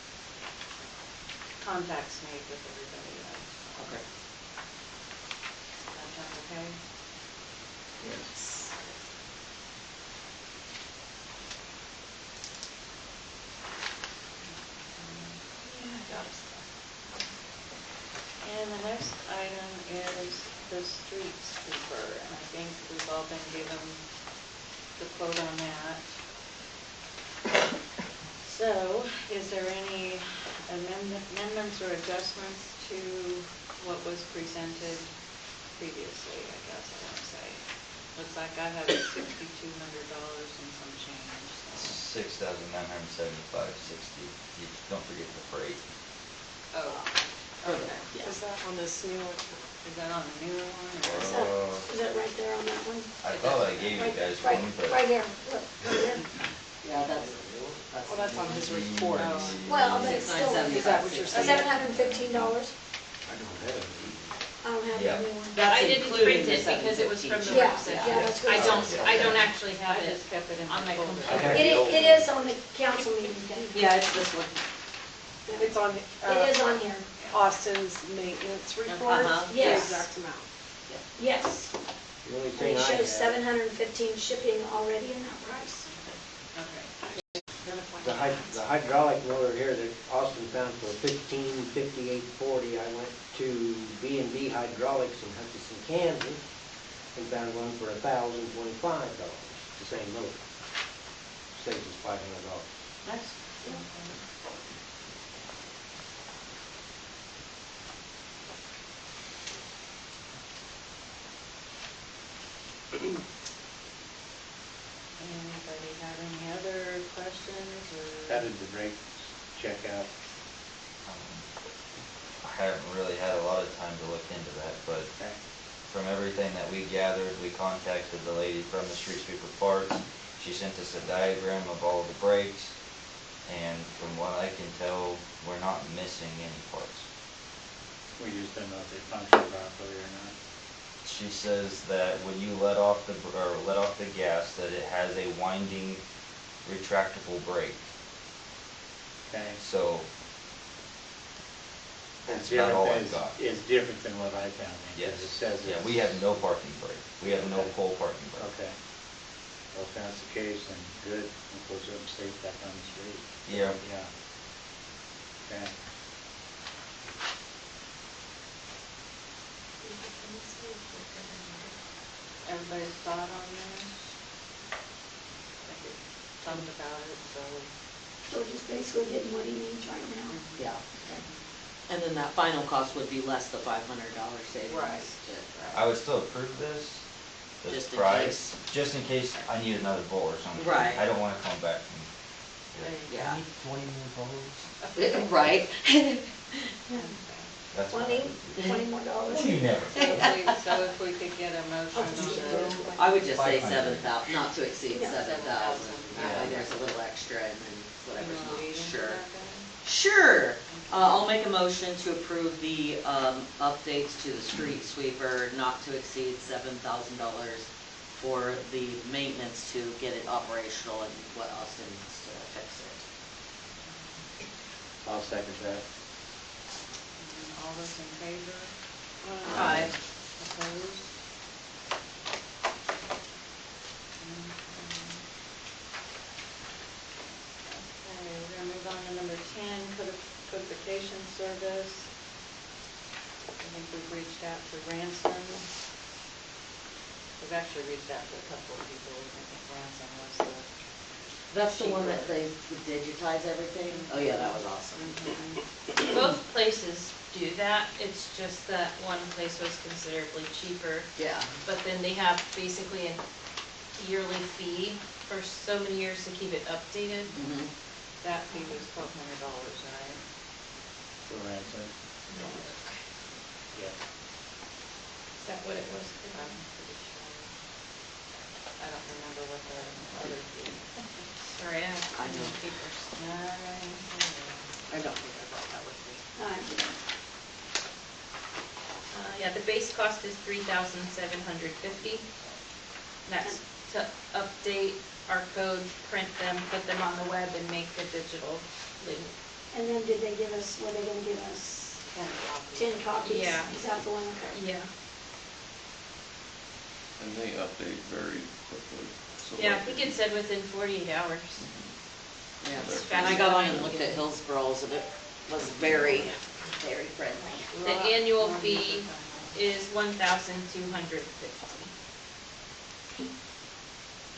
contacts made with everybody yet. Okay. Does that sound okay? Yes. And the next item is the street sweeper, and I think we've all been given the quote on that. So, is there any amendments or adjustments to what was presented previously, I guess I want to say? Looks like I have $6,200 and some change, so. $6,975.60. You don't forget the freight. Oh, okay. Yeah. Is that on this new one? Is that on the newer one? Or Is that right there on that one? I thought I gave you guys Right, one, but. right here, look, right here. Yeah, that's. Well, that's on his report. Well, but it's still, Is that what you're saying? $715. I don't have it. I don't have Yeah. the new one. I didn't including print the it because it was from the Yeah, work session. yeah, that's good. I don't actually have I it just kept it in on my folder. computer. It is on the council meeting thing. Yeah, it's this one. It's on It is on here. Austin's maintenance report. Uh-huh. The Yes. exact amount. Yes. The only And thing it I shows have, 715 shipping already in that price. Okay. the hydraulic motor here that Austin found for $1558.40, I went to B&B Hydraulics in Hutchinson, Canton, and found one for $1,025, the same motor. Saves us $500. Nice. Anybody have any other questions or? How did the brakes check out? I haven't really had a lot of time to look into that, but Okay. from everything that we gathered, we contacted the lady from the street sweeper parts. She sent us a diagram of all the brakes, and from what I can tell, we're not missing any parts. We just don't know if they function properly or not. She says that when you let off the gas, that it has a winding, retractable brake. Okay. So It's that's about all different, I've got. it's different than what I found. Yes. It says Yeah, it's. we have no parking brake. We have no pole parking brake. Okay. Well, if that's the case, then good. We'll close up and stay back on the street. Yeah. Yeah. Okay. Everybody's thought on this? I could talk about it, so. So we're just basically getting what he needs right now. Yeah. And then that final cost would be less the $500 savings. Right. I would still approve this Just in price, just in case I need another bowl or something. Right. I don't wanna come back and, Yeah. 20 more bowls. Right. that's what I 20, would do. $20 more dollars. You never. So if we could get a motion on the. I would just say 500. 7,000, not to exceed Yeah. 7,000. Yeah. That way there's a little extra and then whatever's You wanna not, read into sure. that then? Sure. I'll make a motion to approve the updates to the street sweeper not to exceed $7,000 for the maintenance to get it operational and what Austin needs to fix it. I'll second that. All those in favor? Aye. Opposed? Okay, we're gonna move on to number 10, codification service. I think we've reached out to Ransom. We've actually reached out to a couple of people. I think Ransom was the. That's the one that they digitize everything? Oh yeah, that was awesome. Both places do that, it's just that one place was considerably cheaper, Yeah. but then they have basically a yearly fee for so many years to keep it updated. Mhm. That fee was $1,200, right? For ransom. Yeah. Is that what it was? I'm pretty sure. I don't remember what the other fee. Sorry, I have I know. papers. I don't think I brought that with me. Yeah, the base cost is $3,750. That's to update our codes, print them, put them on the web, and make the digital link. And then did they give us, were they gonna give us 10 copies? Yeah. Is that the one? Okay. Yeah. And they update very quickly. So Yeah, I like- think it said within 48 hours. Yeah. It's And I got on and fast. looked at Hillsborough's and it was very, very friendly. The annual fee is $1,250.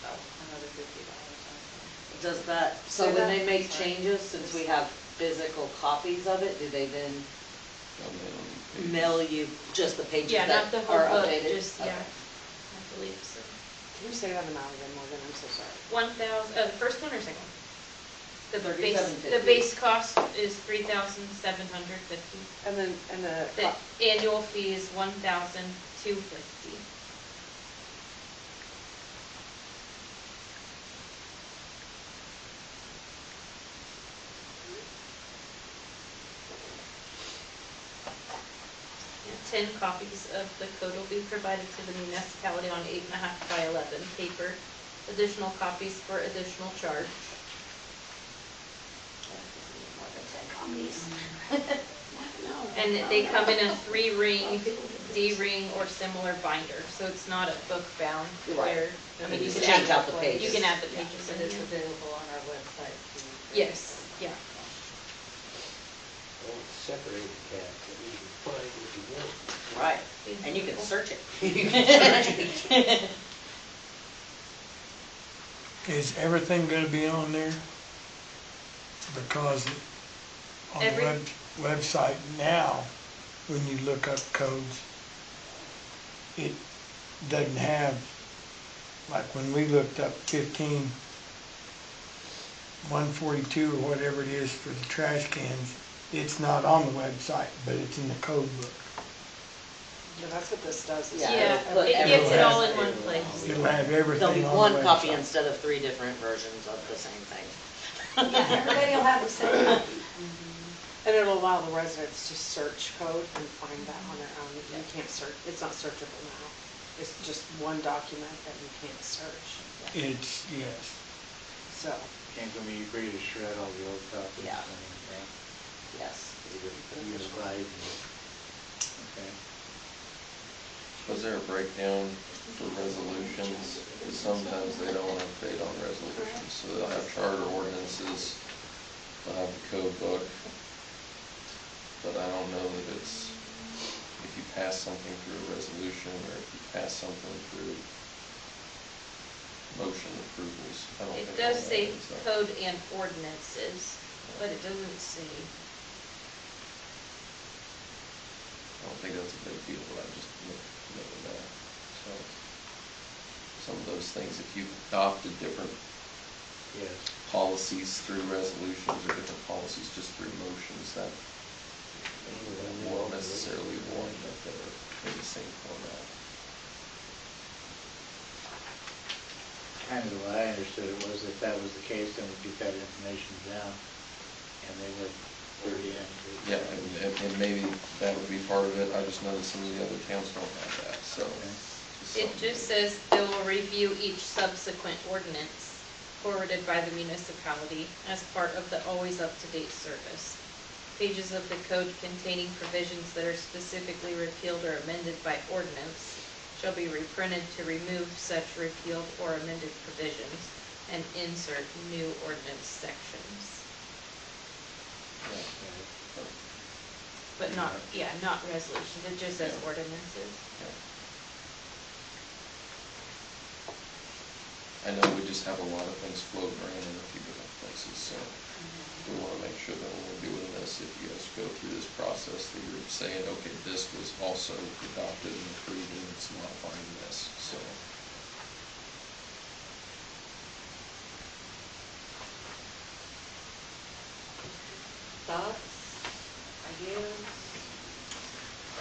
Oh, another $50. Does that, so when they make changes, since we have physical copies of it, do they then mail you just the pages Yeah, that not the whole are book, updated? just, yeah, Okay. I believe so. Can you say that amount again, Morgan? I'm so sorry. 1,000, the first one or second one? The base, $37.50. the base cost is $3,750. And then, and The annual fee is $1,250. And 10 copies of the code will be provided to the municipality on 8.5 by 11 paper. Additional copies for additional charge. More than 10 copies. No. And they come in a 3-ring D-ring or similar binder, so it's not a book bound. Right. I And mean, you you can can change add, out the pages. you can add the pages And in it's here. available on our website too. Yes, yeah. Well, it's separated tab, so you can find what you want. Right, and you can search it. Is everything gonna be on there? Because on the Every- website now, when you look up codes, it doesn't have, like when we looked up 15142 or whatever it is for the trash cans, it's not on the website, but it's in the code book. Yeah, that's what this does. is Yeah, Yeah, put it gets it everything. all in one place. It'll have everything There'll on be the one copy website. instead of 3 different versions of the same thing. Yeah, everybody will have the same copy. And it'll allow the residents to search code and find that on their own. You can't search, it's not searchable now. It's just one document that you can't search. It's, yes. So, Can't go be free to shred all the old copies Yeah. and anything. Yes. Unified. Okay. Was there a breakdown for resolutions? Because sometimes they don't update on resolutions, so they'll have charter ordinances, they'll have the code book, but I don't know that it's, if you pass something through a resolution, or if you pass something through motion approvals, I don't think. It does all that say is up. code and ordinances, but it doesn't say. I don't think that's a big deal, but I just know that, so. Some of those things, if you've adopted different Yes. policies through resolutions or different policies just through motions, that won't necessarily warrant that they're in the same format. Kind of the way I understood it was if that was the case, then we'd get that information down and they would put it in. Yeah, and maybe that would be part of it. I just know that some of the other towns don't have that, so. It just says they will review each subsequent ordinance forwarded by the municipality as part of the always up-to-date service. Pages of the code containing provisions that are specifically repealed or amended by ordinance shall be reprinted to remove such repealed or amended provisions and insert new ordinance sections. But not, yeah, not resolutions, it just says ordinances. I know we just have a lot of things floating around in a few different places, so we want to make sure that when we're doing this, if you guys go through this process, that you're saying, okay, this was also adopted and approved and it's modifying this, so. Thoughts, ideas?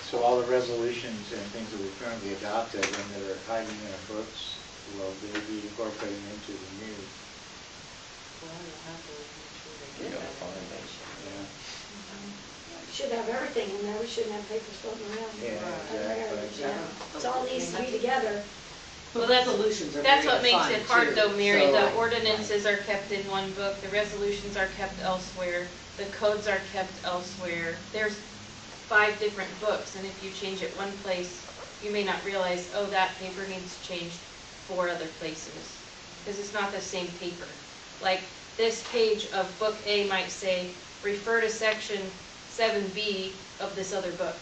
So all the resolutions and things that we've currently adopted and that are hiding in our books, will they be incorporated into the new? Well, you'll have to make sure they We get gotta that find them. information. Yeah. We should have everything in there, we shouldn't have papers floating around. Yeah, exactly. You know, it all needs to be together. Well, that's, Resolutions are that's very what makes it defined, hard too. though, Mary. So- The ordinances are kept in one book, the resolutions are kept elsewhere, the codes are kept elsewhere. There's 5 different books, and if you change it one place, you may not realize, oh, that paper needs changed 4 other places, because it's not the same paper. Like, this page of book A might say, refer to section 7B of this other book.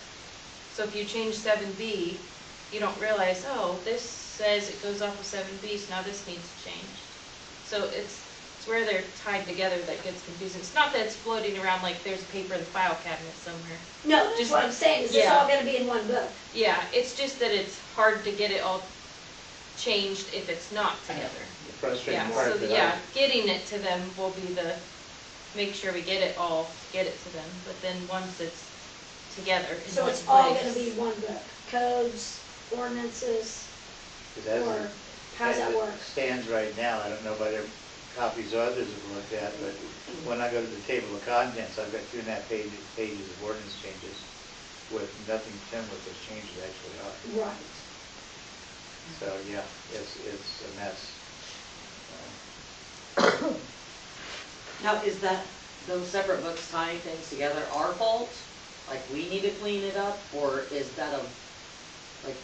So if you change 7B, you don't realize, oh, this says it goes off of 7B, so now this needs changed. So it's where they're tied together that gets confusing. It's not that it's floating around like there's paper in the file cabinet somewhere. No, that's Just- what I'm saying, is this yeah. all gonna be in one book? Yeah, it's just that it's hard to get it all changed if it's not together. The frustrating Yeah, part so, that yeah, getting it to them will be the, make sure we get it all, get it to them. But then once it's together in So one it's all place- gonna be one book, codes, ordinances, or how does that work? Stands right now, I don't know about every copies others have looked at, but when I go to the table of contents, I've got 2.5 pages of ordinance changes with nothing to tell what those changes actually are. Right. So, yeah, it's a mess. Now, is that, those separate books tying things together our fault? Like, we need to clean it up, or is that a Like,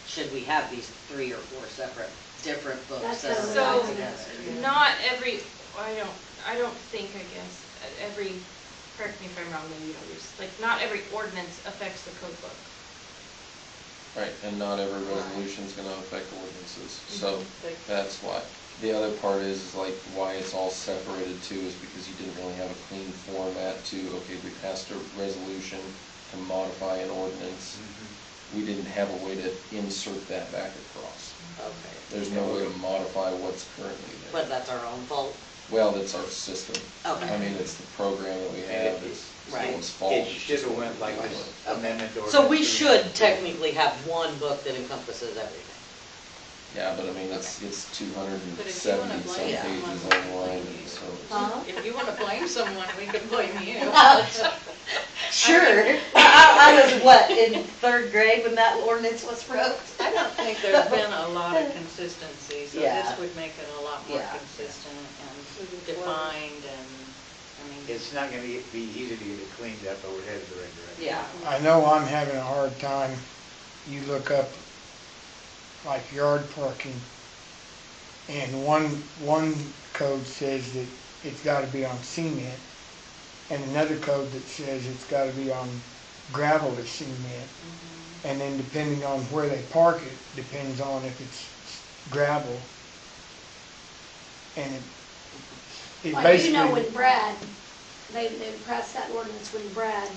should we have these 3 or 4 separate, different books That's that are kinda So, tied together? not every, I don't think, I guess, every, correct me if I'm wrong, maybe you don't use, like, not every ordinance affects the code book. Right, and not every resolution's gonna affect ordinances, so Like- that's why. The other part is like why it's all separated too, is because you didn't really have a clean format to, okay, we passed a resolution to modify an ordinance. We didn't have a way to insert that back across. Okay. There's no way to modify what's currently there. But that's our own fault? Well, that's our system. Okay. I mean, it's the program that we have, it's Right. someone's fault. It should have went like this amendment to ordinance. So we should technically have one book that encompasses everything? Yeah, but I mean, it's But if you 270 wanna some blame pages someone, online, blame you. so. Huh? If you wanna blame someone, we can blame you. Sure. I was, what, in 3rd grade when that ordinance was wrote? I don't think there's been a lot of consistency, so Yeah. this would make it a lot more Yeah. consistent and defined and, I mean. It's not gonna be easy to get it cleaned up, but we're headed the right direction. Yeah. I know I'm having a hard time. You look up like yard parking, and one code says that it's gotta be on cement, and another code that says it's gotta be on gravel or cement. And then depending on where they park it, depends on if it's gravel. And it I do know basically, when Brad, they passed that ordinance when Brad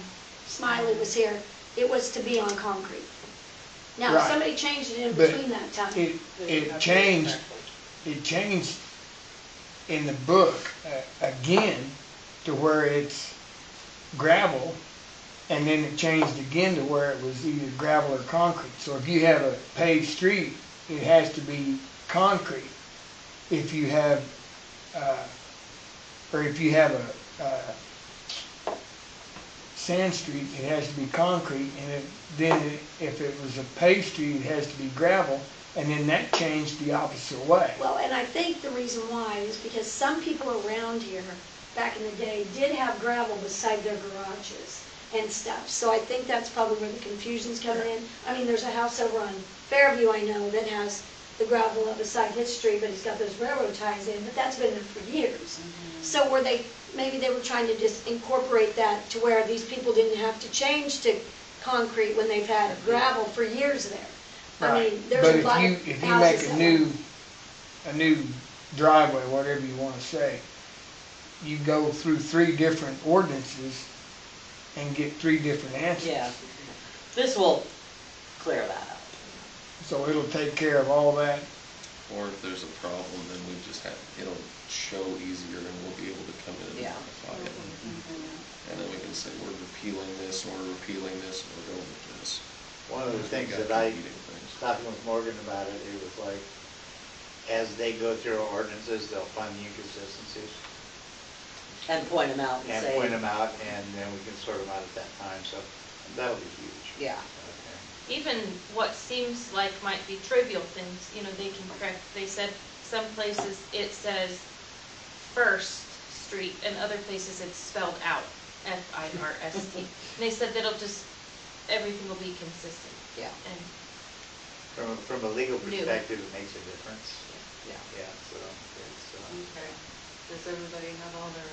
Smiley was here, it was to be on concrete. Now, Right. somebody changed it in But between that time. it changed in the book again to where it's gravel, and then it changed again to where it was either gravel or concrete. So if you have a paved street, it has to be concrete. If you have, or if you have a sand street, it has to be concrete, and then if it was a paved street, it has to be gravel, and then that changed the opposite way. Well, and I think the reason why is because some people around here, back in the day, did have gravel beside their garages and stuff. So I think that's probably where the confusion's coming in. I mean, there's a house over on Fairview, I know, that has the gravel up beside his street, but he's got those railroad ties in, but that's been there for years. So were they, maybe they were trying to just incorporate that to where these people didn't have to change to concrete when they've had gravel for years there. I mean, there's a lot of houses But if you make that a new driveway, whatever you wanna say, you go through 3 different ordinances and get 3 different answers. Yeah. This will clear that up. So it'll take care of all that. Or if there's a problem, then we just have, it'll show easier and we'll be able to come in and Yeah. modify it. And then we can say, we're repealing this, and we're repealing this, and we're going with this. One of the We've things got that I, competing things. talking with Morgan about it, it was like, as they go through our ordinances, they'll find the inconsistencies And point them out and and say. point them out, and then we can sort them out at that time, so that'll be huge. Yeah. Okay. Even what seems like might be trivial things, you know, they can correct. They said some places it says First Street, and other places it's spelled out, First. And they said that'll just, everything will be consistent. Yeah. And From a legal New. perspective, it makes a difference. Yeah. Yeah, so it's, Okay. Does everybody have all their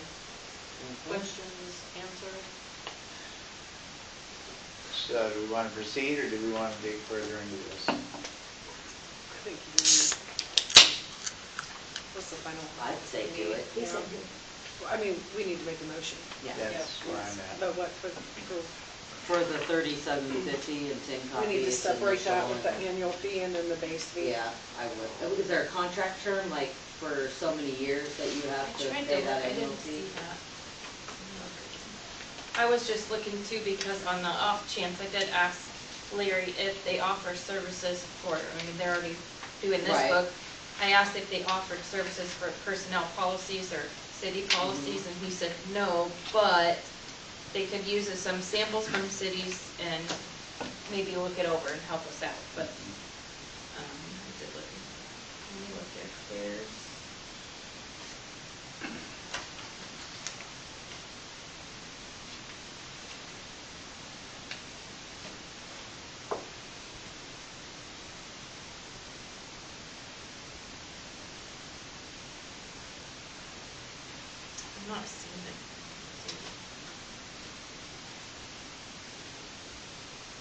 questions answered? so do we want to proceed, or do we want to dig further into this? I think what's the final? I'd say do it. He said, I mean, we need to make a motion. Yeah. That's where I'm at. But what, For the 3750 and 10 copies. we need to separate that with the initial annual fee and then the base fee. Yeah, I would. Is there a contract term, like for so many years that you have I to tried to pay look, that I annual didn't see fee? that. I was just looking too, because on the off chance, I did ask Larry if they offer services for, I mean, they're already doing this Right. book. I asked if they offered services for personnel policies or city policies, and he said no, but they could use some samples from cities and maybe look it over and help us out, but, I did look, let me look at theirs. not seen it.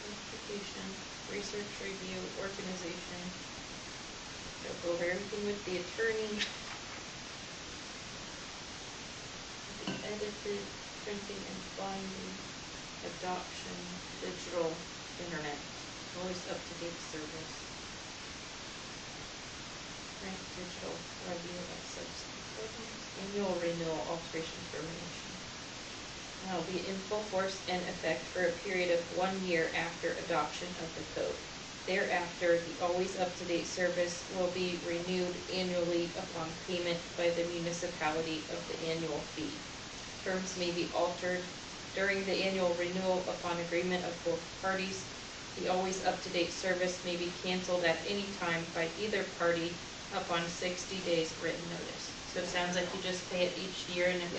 Verification, research review, organization. They'll go over everything with the attorney. The edited, printing and binding, adoption, digital, internet, always up-to-date service. Grant digital review of substance programs, annual renewal, alteration, termination. And that'll be in full force and effect for a period of 1 year after adoption of the code. Thereafter, the always up-to-date service will be renewed annually upon payment by the municipality of the annual fee. Terms may be altered during the annual renewal upon agreement of both parties. The always up-to-date service may be canceled at any time by either party upon 60 days written notice. So it sounds like you just pay it each year, and if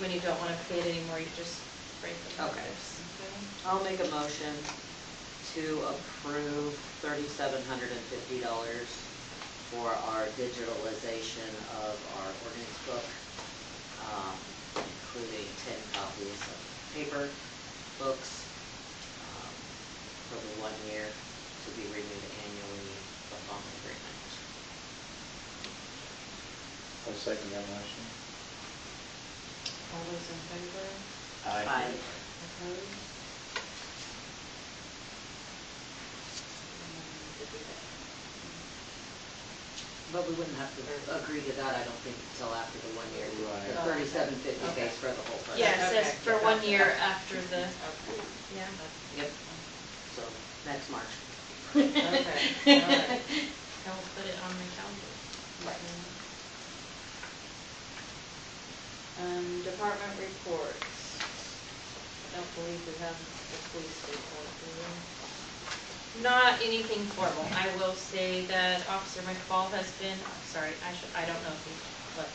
when you don't want to pay it anymore, you just break the notice. Okay. I'll make a motion to approve $3,750 for our digitalization of our ordinance book, including 10 copies of paper books for the 1 year to be renewed annually upon agreement. I'll second that motion. All those in favor? Aye. Opposed? To do that. But we wouldn't have to agree to that, I don't think, until after the 1 year. Right. The $3,750 pays for the whole project. Yeah, it says Okay. for 1 year after the, Okay. yeah. Yep. So, next March. Okay, all right. I'll put it on the calendar. Department reports. I don't believe we have the police report, do we? Not anything formal. I will say that Officer McFall has been, I don't know if what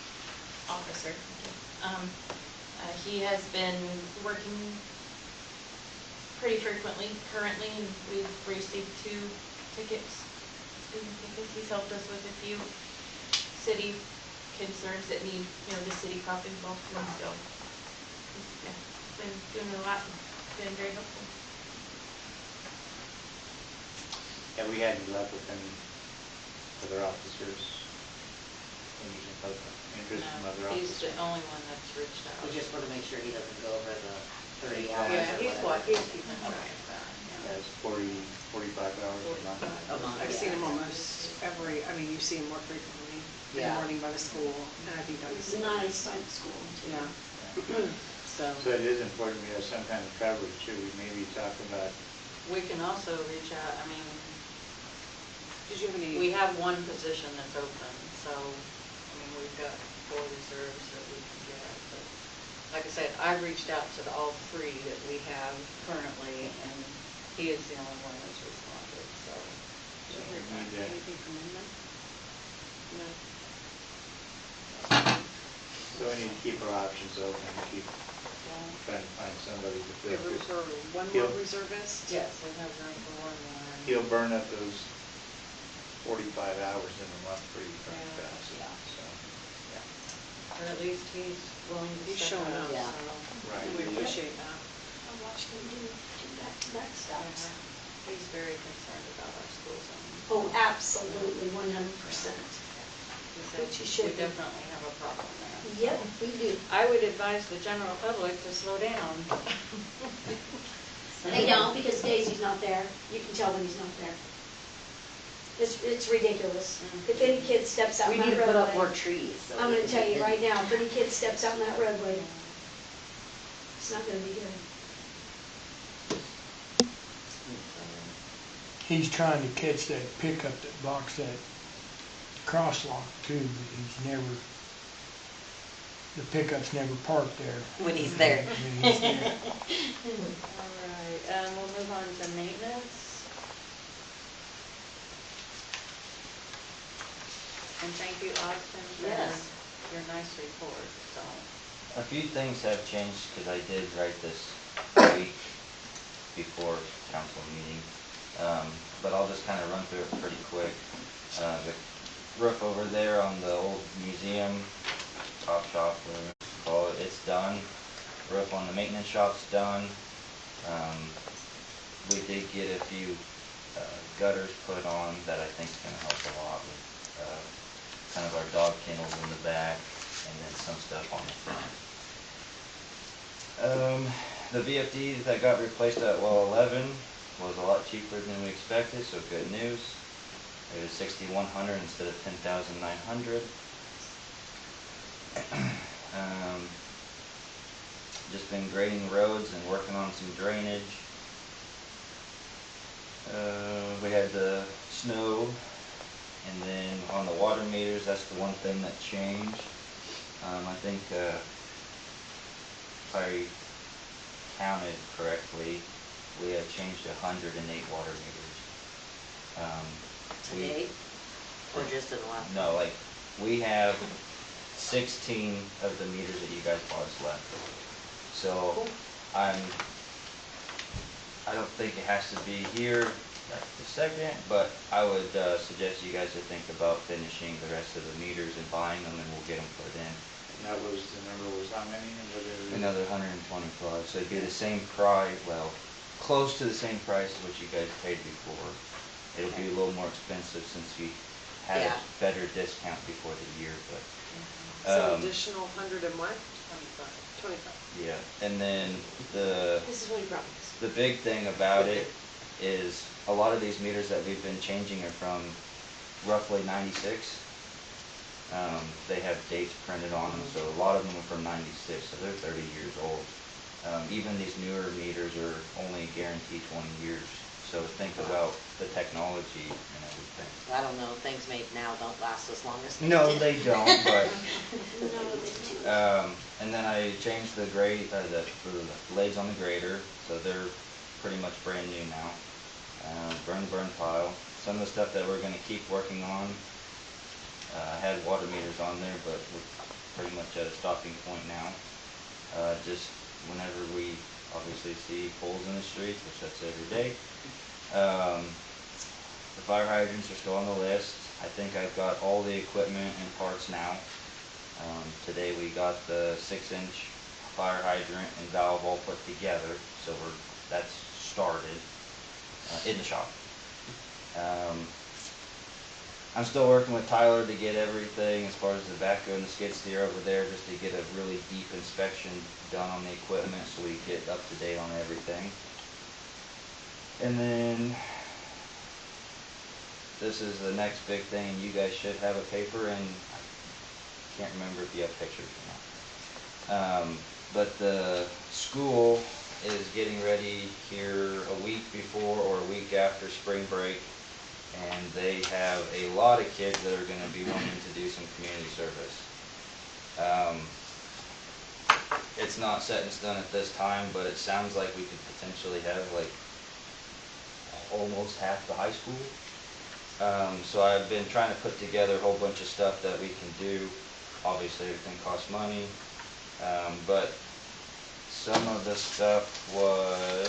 officer. He has been working pretty frequently currently, and we've received 2 tickets, student tickets. He's helped us with a few city concerns that need, the city cop involved in, so, yeah, been doing a lot, been very helpful. Have we had any luck with any other officers? Interest from other No, he's officers? the only one that's reached out. We just want to make sure he doesn't go over the 30 hours Yeah, or whatever. he's keeping track of that, yeah. That's 45 hours a month. A month, I've yeah. seen him almost every, I mean, you see him more frequently in the Yeah. morning by the school, and I think that was, It's nice by the school too. yeah. So, So it is important we have some kind of coverage. Should we maybe talk about, We can also reach out, I mean, did you have any? we have one position that's open, so, I mean, we've got 4 reserves that we can get, but, like I said, I reached out to all 3 that we have currently, and he is the only one that's responded, so. Did you hear we need to- anything from Linda? No. so we need to keep our options open, keep trying to find somebody to We fill. have room for one He'll- more reservist? Yes, we have room for 1 more. He'll burn up those 45 hours in a month pretty darn Yeah, fast. yeah. So, Or at least he's willing to He's step showing up, up. Yeah. so. right. We appreciate that. I watched him do 2 back-to-back stops. He's very concerned about our school zone. Oh, absolutely, 100%. He said Which you should we be. definitely have a problem there. Yep, we do. I would advise the general public to slow down. They don't, because Daisy's not there. You can tell when he's not there. It's ridiculous. If any kid steps out We in need that to put up more roadway, trees. so I'm we gonna can tell get you in. right now, if any kid steps out in that roadway, it's not gonna be good. He's trying to catch that pickup that blocks that crosswalk too, but he's never, the pickup's never parked there. When he's there. When he's there. All right, we'll move on to maintenance. And thank you, Austin, for Yes. your nice report, so. A few things have changed, because I did write this week before council meeting. But I'll just kind of run through it pretty quick. The roof over there on the old museum, top shop, whatever it's done. Roof on the maintenance shop's done. We did get a few gutters put on that I think is going to help a lot with kind of our dog kennels in the back, and then some stuff on the front. The VFD that got replaced at well 11 was a lot cheaper than we expected, so good news. It was $6,100 instead of $10,900. Just been grading roads and working on some drainage. We had the snow, and then on the water meters, that's the one thing that changed. I think if I counted correctly, we had changed 108 water meters. Today? Or just in the last? No, like, we have 16 of the meters that you guys bought us left. So, Cool. I don't think it has to be here right this second, but I would suggest you guys to think about finishing the rest of the meters and buying them, and we'll get them put in. And that was, the number was how many? Another 125, so it'd be the same price, well, close to the same price as what you guys paid before. It'll be a little more expensive since we had Yeah. a better discount before the year, but. So additional 100 and what? 25. Yeah, and then the This is what he brought us. the big thing about it is a lot of these meters that we've been changing are from roughly 96. They have dates printed on them, so a lot of them are from 96, so they're 30 years old. Even these newer meters are only guaranteed 20 years. So think about the technology and everything. I don't know, things made now don't last as long as they No, did. they don't, but, No, they do. and then I changed the grade, the blades on the grader, so they're pretty much brand new now. Burn pile. Some of the stuff that we're gonna keep working on, had water meters on there, but we're pretty much at a stopping point now. Just whenever we obviously see holes in the streets, which that's every day. The fire hydrants are still on the list. I think I've got all the equipment and parts now. Today we got the 6-inch fire hydrant and valve all put together, so that's started in the shop. I'm still working with Tyler to get everything as far as the backhoe and the skid steer over there, just to get a really deep inspection done on the equipment so we get up to date on everything. And then this is the next big thing. You guys should have a paper, and I can't remember if you have pictures or not. But the school is getting ready here a week before or a week after spring break, and they have a lot of kids that are going to be wanting to do some community service. It's not set in stone at this time, but it sounds like we could potentially have like almost half the high school. So I've been trying to put together a whole bunch of stuff that we can do. Obviously everything costs money, but some of the stuff was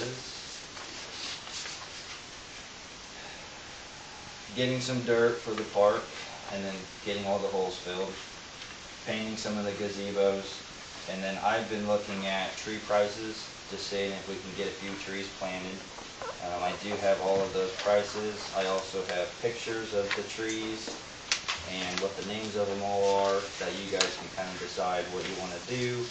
getting some dirt for the park, and then getting all the holes filled, painting some of the gazebos, and then I've been looking at tree prices, just seeing if we can get a few trees planted. I do have all of those prices. I also have pictures of the trees and what the names of them all are, that you guys can kind of decide what you want to do.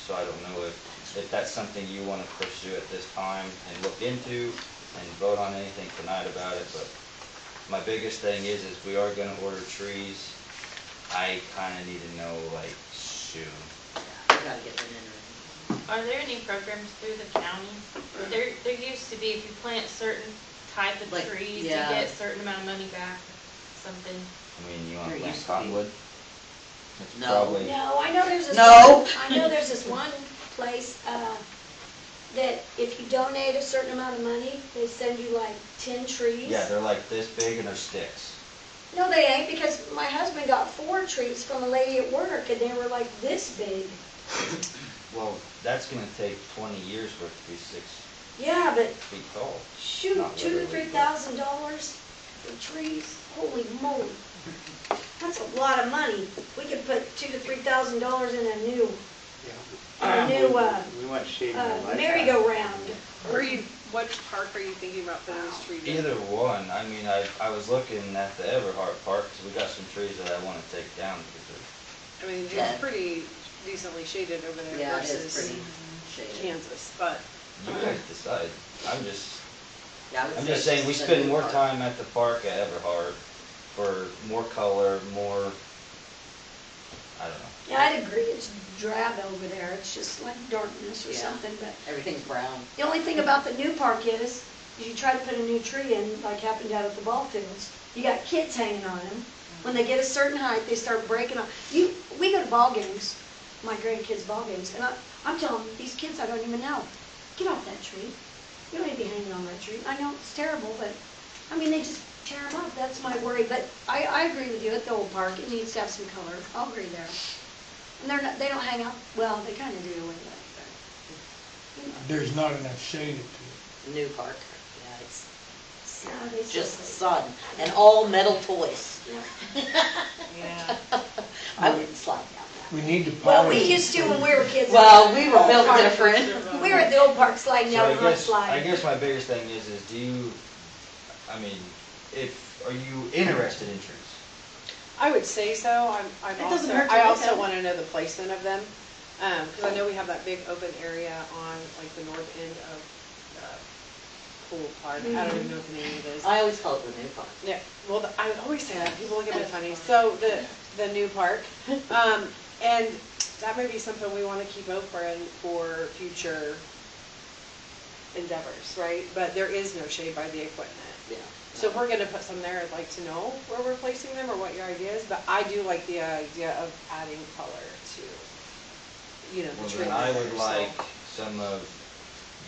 So I don't know if that's something you want to pursue at this time and look into and vote on anything tonight about it, but my biggest thing is we are going to order trees. I kind of need to know like soon. Yeah, we gotta get them in. Are there any programs through the county? There used to be, if you plant certain type of Like, trees, yeah. you get a certain amount of money back, something. I mean, you want There to plant used to be. cottonwood? It's No. probably, No, I know there's this. No. I know there's this one place, that if you donate a certain amount of money, they send you like 10 trees. yeah, they're like this big and they're sticks. No, they ain't, because my husband got 4 trees from a lady at work, and they were like this big. Well, that's going to take 20 years for it to be 6 Yeah, but feet tall. shoot, Not $2,000 to literally, $3,000 for trees, holy moly. That's a lot of money. We could put $2,000 to $3,000 in a new, We want shade in the light. merry-go-round. Which park are you thinking about putting this tree in? Either one. I mean, I was looking at the Everhart Park, because we got some trees that I want to take down because I mean, Yeah. it's pretty decently shaded over there Yeah, it is versus pretty shaded. Kansas, but you guys decide. Yeah, I would I'm say just saying, we the spend new more park. time at the park at Everhart for more color, more, I don't know. Yeah, I'd agree, it's drab over there, it's just like darkness or Yeah. something, but Everything's brown. the only thing about the new park is you try to put a new tree in, like happened out at the ball fields, you got kids hanging on them. When they get a certain height, they start breaking off. We go to ball games, my grandkids' ball games, and I'm telling these kids I don't even know, get off that tree. You don't need to be hanging on that tree. I know it's terrible, but, I mean, they just tear them up. That's my worry. But I agree with you at the old park. It needs to have some color. I'll agree there. And they don't hang out, well, they kind of do anyway, but, you know. There's not enough shade to it. New park. Yeah, it's Yeah, they just still- sun and all metal toys. Yeah. I wouldn't slide down that. We need to Well, polish. we used to when we were kids. Well, we were Old built park. different. We were at the old park sliding So down I the front guess, slide. I guess my biggest thing is do you, I mean, are you interested in trees? I would say so. I'm It doesn't also, hurt to I look also at 'em. want to know the placement of them. Because I know we have that big open area on like the north end of the pool park. I don't even know what the name of it is. I always call it the new park. Yeah, well, I always say that, people look at me funny. So the new park, and that may be something we want to keep open for future endeavors, right? But there is no shade by the equipment. Yeah. So if we're gonna put some there, I'd like to know where we're placing them or what your idea is, but I do like the idea of adding color to, you know, the Well, tree. then I would there, so- like some of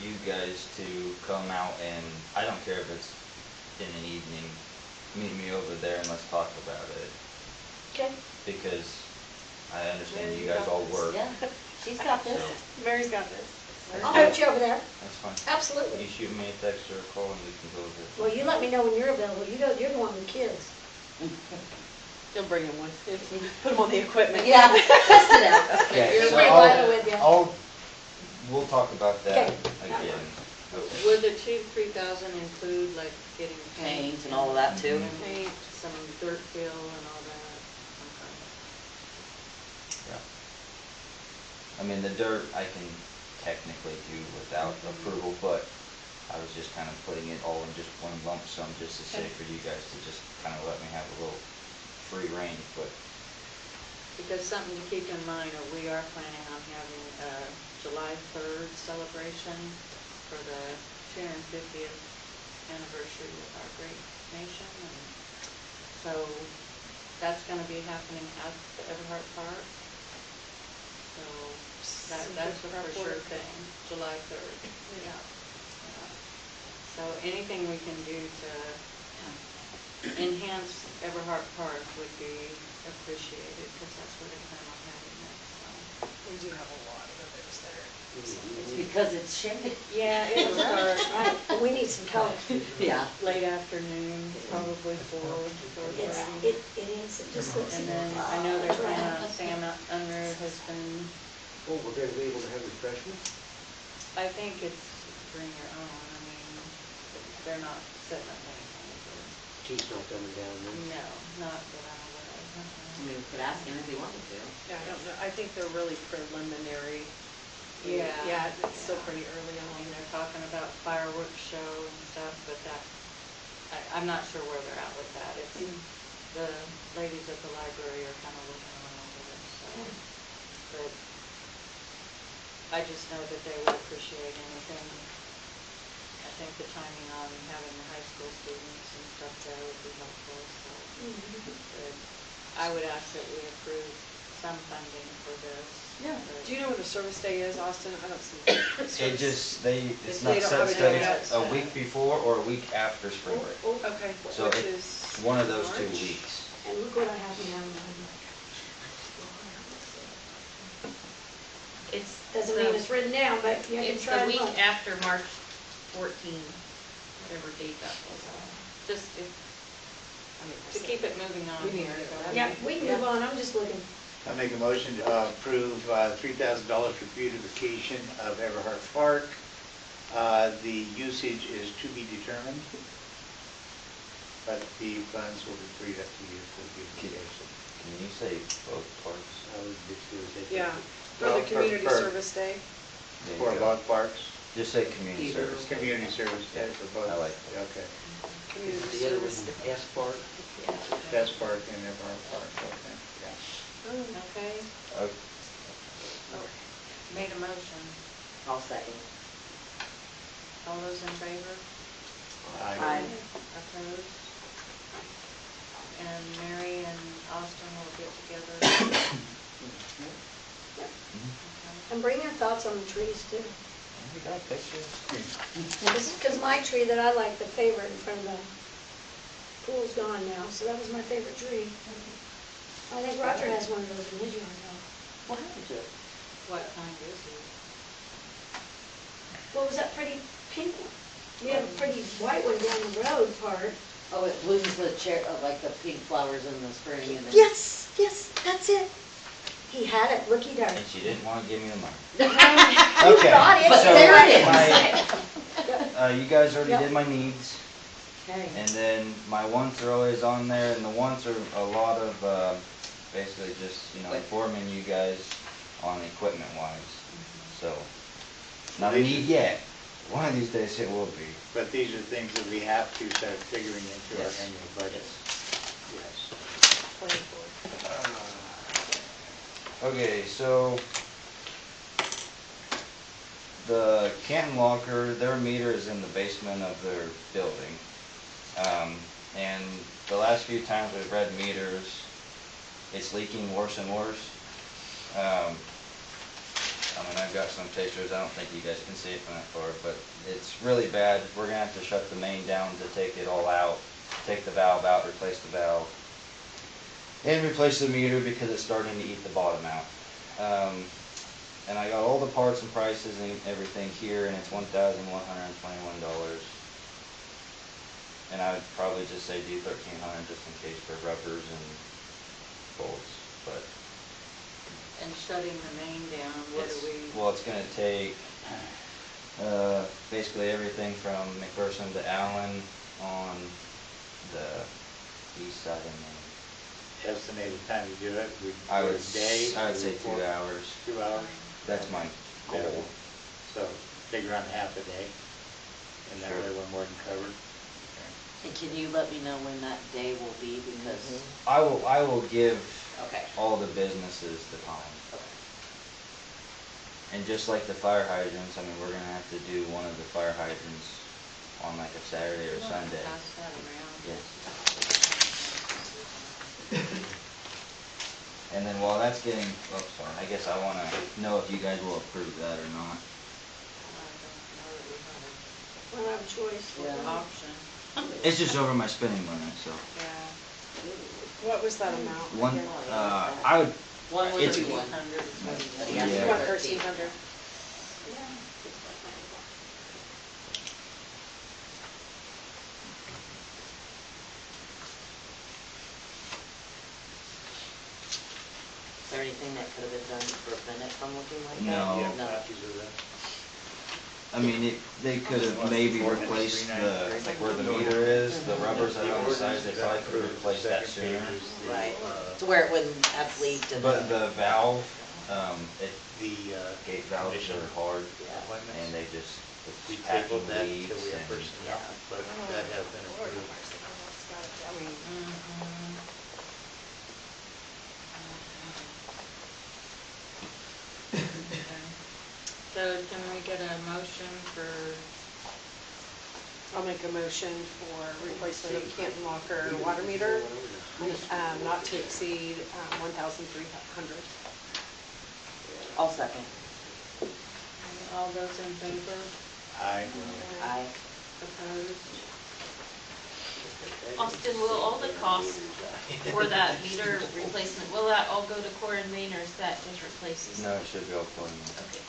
you guys to come out and, I don't care if it's in an evening, meet me over there and let's talk about it. Okay. Because I understand Mary, you you guys got all this? work, Yeah, she's got this. so Mary's got this. I'll put you over there. that's fine. Absolutely. You shoot me a text or a call and we can go over it. Well, you let me know when you're available. You're the one with kids. You'll bring him one, put him on the equipment. Yeah, test it out. Okay, You're so right I'll- with you. we'll talk about that Okay. again. Okay. Would the 2,000-3,000 include like getting paint? Paint and all of that too. Paint, some dirt fill and all that? I mean, the dirt I can technically do without approval, but I was just kind of putting it all in just one lump sum just to say for you guys to just kind of let me have a little free reign, but Because something to keep in mind, we are planning on having a July 3rd celebration for the 250th anniversary of our great nation. And so that's going to be happening at the Everhart Park. So that's a for sure thing, July 3rd. Yeah. So anything we can do to enhance Everhart Park would be appreciated, because that's where they plan on having it, so. We do have a lot of events there. It's because it's shaded. Yeah, it'll start Right, but we need some color. Yeah. late afternoon, probably 4:30. It is, it just looks. And then I know they're planning on, Sam Unruh has been, Oh, we're gonna be able to have refreshments? I think it's bring your own, I mean, they're not setting up anything, Chief's not coming down but then? no, not that I'm aware of. I mean, we could ask him if he wanted to. Yeah, I don't know, I think they're really preliminary. Yeah. Yeah, it's still pretty early I mean, on. they're talking about fireworks show and stuff, but that, I'm not sure where they're at with that. It's, the ladies at the library are kind of looking around with it, so. But I just know that they would appreciate anything. I think the timing on having the high school students and stuff there would be helpful, so. But I would ask that we approve some funding for this. Yeah. but- Do you know what the service day is, Austin? I don't see. it just, it's They not don't set have a study, day a week before or a week after spring break. Okay, So which it's is one of those 2 March? weeks. And look what I have now. It's Doesn't mean it's written down, but you can It's try the and week look. after March 14, whatever date that was. Just if, I to keep it moving on here. Yeah, we can move on, I'm just looking. I make a motion to approve $3,000 for beautification of Everhart Park. The usage is to be determined, but the funds will be freed up to use for beautification. Can you say both parts? I would just do as they Yeah, do. for the community service day. There you For go. both parks? Just say community Either. service. Community service day for both? I like that. Okay. Community The other service. one, the S part, Best Park and Everhart Park, okay, yeah. Okay, made a motion. I'll second. All those in favor? Aye. Opposed? And Mary and Austin will get together. Okay. And bring your thoughts on the trees too. We got pictures. Because my tree that I like, the favorite in front of the pool's gone now, so that was my favorite tree. I think Roger has one of those in his yard now. What happened to it? What kind is it? What was that pretty pink one? We have a pretty white one down the road part. Oh, it blooms the like the pink flowers in the spring and then. Yes, that's it. He had it, looky there. And she didn't want to give me the money. You Okay, got it, But so there it is. You guys already Yep. did my needs, Okay. and then my wants are always on there, and the wants are a lot of, basically just, informing you guys on equipment wise. So, not a need yet. One of these days it will be. But these are things that we have to start figuring into our Yes. annual budget. Yes. Okay, so the Canton locker, their meter is in the basement of their building. And the last few times we've read meters, it's leaking worse and worse. I've got some pictures, I don't think you guys can see it from that far, but it's really bad. We're gonna have to shut the main down to take it all out, take the valve out, replace the valve, and replace the meter because it's starting to eat the bottom out. And I got all the parts and prices and everything here, and it's $1,121. And I would probably just say do $1,300 just in case for rubbers and bolts, but And shutting the main down, what do we? well, it's gonna take basically everything from McPherson to Allen on the east side of Maine. Estimated time to do it, I a would day? say 2 hours. 2 hours? That's my goal. So figure on half a day, and that Sure. way we're more than covered. And can you let me know when that day will be, because, I will give okay. all the businesses the time. And just like the fire hydrants, we're gonna have to do one of the fire hydrants on like a Saturday or Sunday. Pass that around. Yes. And then while that's getting, I guess I wanna know if you guys will approve that or not. We don't have a choice. Yeah. Option, It's just over my spending limit, so. yeah. What was that amount? One, again? I would, One was It's- 1,300 is what he said. Yeah. Yeah. 1,300. Is there anything that could have been done to prevent it from looking like that? No. You have copies of that? they could have maybe replaced where the meter is, the rubbers that are on the sides, they probably could have replaced that sooner. Right, to where it wouldn't have leaked and. But the valve, The gate valves are hard, Yeah. appointments? and they just, We it's packing tabled that leaks until we have and. personnel, but that has been approved. I mean, Mhm. Okay. So can we get a motion for, I'll make a motion for replacement of Canton locker water meter, not to exceed 1,300. I'll second. all those in favor? Aye. Aye. Opposed? Austin, will all the costs for that meter replacement, will that all go to Core and Main, or is that just replaces? No, it should go for me. Okay.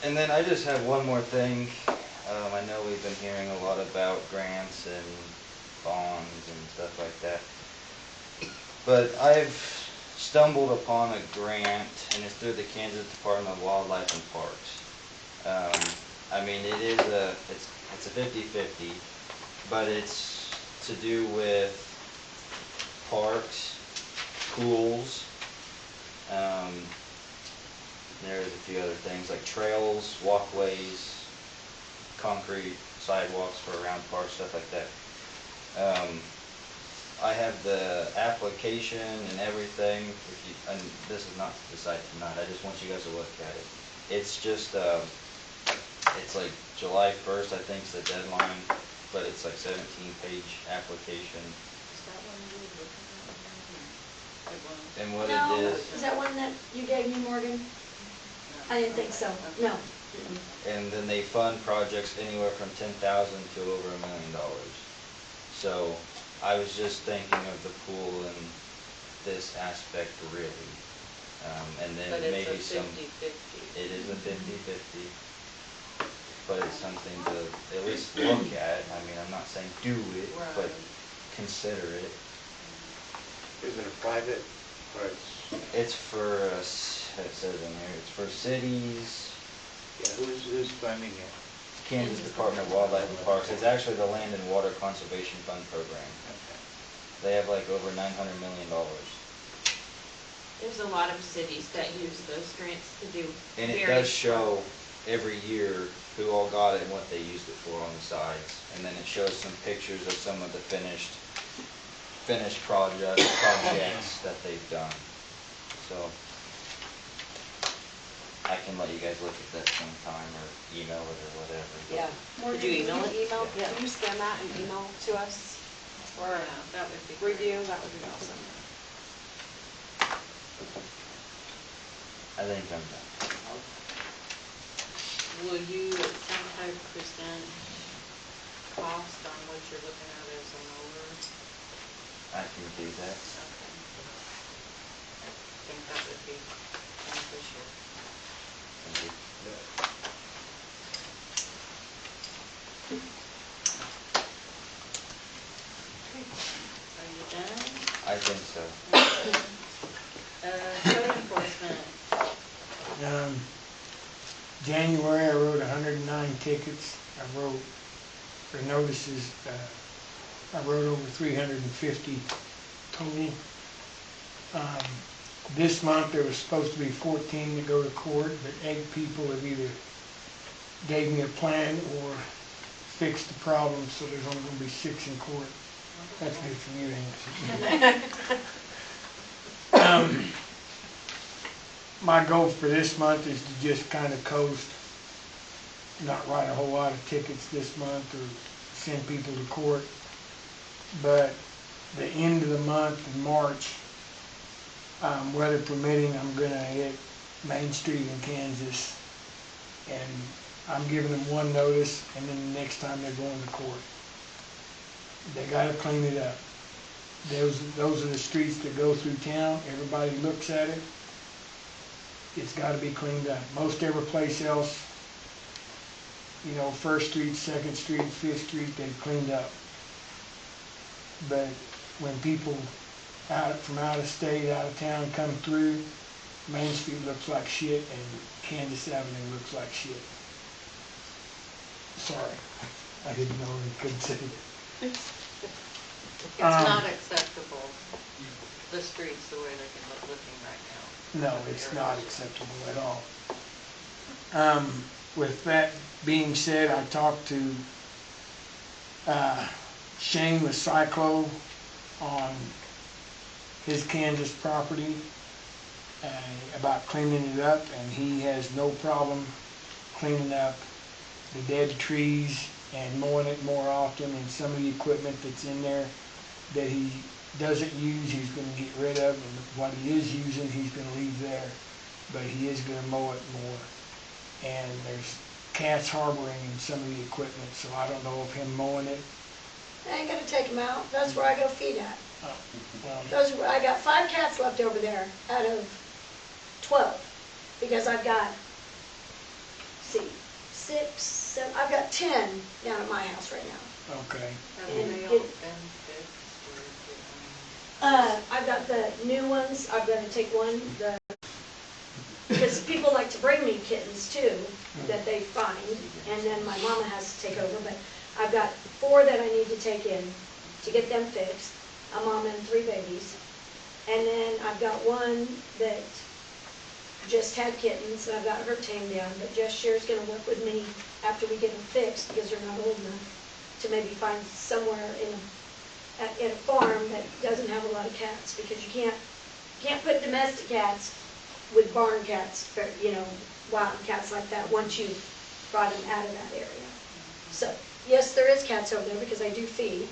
And then I just have one more thing. I know we've been hearing a lot about grants and bonds and stuff like that. But I've stumbled upon a grant, and it's through the Kansas Department of Wildlife and Parks. I mean, it's a 50-50, but it's to do with parks, pools. There's a few other things like trails, walkways, concrete sidewalks for around parks, stuff like that. I have the application and everything. And this is not to decide tonight. I just want you guys to look at it. It's just, it's like July 1st, I think, is the deadline, but it's like 17-page application. Is that one you were looking at? It was. And what No, it is that one that you gave me, Morgan? I didn't think so, no. and then they fund projects anywhere from $10,000 to over $1 million. So I was just thinking of the pool in this aspect really. And then But it's maybe a some, 50-50. it is a 50-50, but it's something to at least look at. I mean, I'm not saying do it, but Right. consider it. Is it a private, or It's for, it says in here, it's for cities, who's funding it? Kansas Department of Wildlife and Parks. It's actually the Land and Water Conservation Fund program. They have like over $900 million. There's a lot of cities that use those grants to do. And it very does show every year who all got it and what they used it for on the sides. And then it shows some pictures of some of the finished projects that they've done. So I can let you guys look at that sometime or email it or whatever. Yeah. Did you email it? Email, Yeah. can you scan that and email to us? Or Yeah, that would be great. review, that would be awesome. I think I'm done. Will you at some time present cost on what you're looking at as a mower? I can do that. Okay. I think that would be beneficial. Thank you. Are you done? I think so. Code enforcement. January, I wrote 109 tickets. I wrote, for notices, I wrote over 350 total. This month, there was supposed to be 14 to go to court, but 8 people have either gave me a plan or fixed the problem, so there's only gonna be 6 in court. That's good for you, Nancy. My goal for this month is to just kind of coast, not write a whole lot of tickets this month or send people to court. But the end of the month in March, weather permitting, I'm gonna hit Main Street in Kansas. And I'm giving them one notice, and then the next time they're going to court. They gotta clean it up. Those are the streets that go through town. Everybody looks at it. It's gotta be cleaned up. Most every place else, you know, 1st Street, 2nd Street, 5th Street, they've cleaned up. But when people from out of state, out of town come through, Main Street looks like shit and Kansas Avenue looks like shit. Sorry, I didn't know we could say that. It's not acceptable, the streets the way they're looking right now. No, it's not acceptable at all. With that being said, I talked to Shane with Cyclo on his Kansas property about cleaning it up, and he has no problem cleaning up the dead trees and mowing it more often, and some of the equipment that's in there that he doesn't use, he's gonna get rid of, and what he is using, he's gonna leave there, but he is gonna mow it more. And there's cats harboring in some of the equipment, so I don't know if him mowing it. I ain't gonna take them out, that's where I go feed at. Well, I got 5 cats left over there out of 12, because I've got, see, 6, 7, I've got 10 down at my house right now. Okay. Have And they all get- been fixed or, I mean? I've got the new ones, I've got to take one, because people like to bring me kittens too, that they find, and then my mama has to take over, but I've got 4 that I need to take in to get them fixed, a mama and 3 babies. And then I've got one that just had kittens, and I've got her tamed down, but Jess Shear's gonna work with me after we get them fixed, because they're not old enough, to maybe find somewhere in a farm that doesn't have a lot of cats, because you can't put domestic cats with barn cats, or, wild cats like that, once you've brought them out of that area. So, yes, there is cats over there, because I do feed.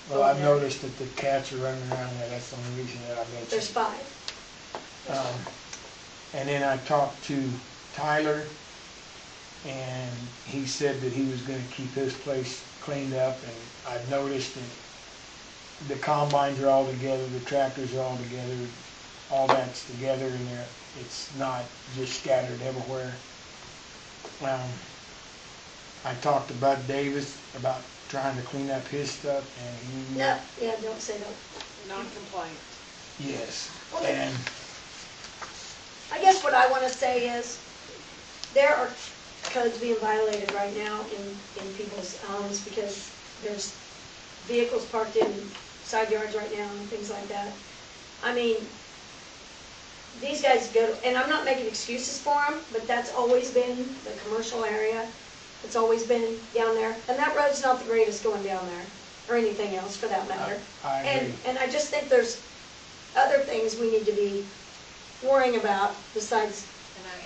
Well, I've over there. noticed that the cats are running around there, that's the only reason that I mentioned. There's 5. And then I talked to Tyler, and he said that he was gonna keep his place cleaned up, and I've noticed that the combines are all together, the tractors are all together, all that's together, and it's not just scattered everywhere. I talked to Bud Davis about trying to clean up his stuff, and he... No, yeah, don't say no. Non-compliant. Yes, Okay. and I guess what I want to say is, there are codes being violated right now in people's homes, because there's vehicles parked in side yards right now and things like that. I mean, these guys go, and I'm not making excuses for them, but that's always been the commercial area. It's always been down there, and that road's not the greatest going down there, or anything else for that matter. I agree. And I just think there's other things we need to be worrying about besides,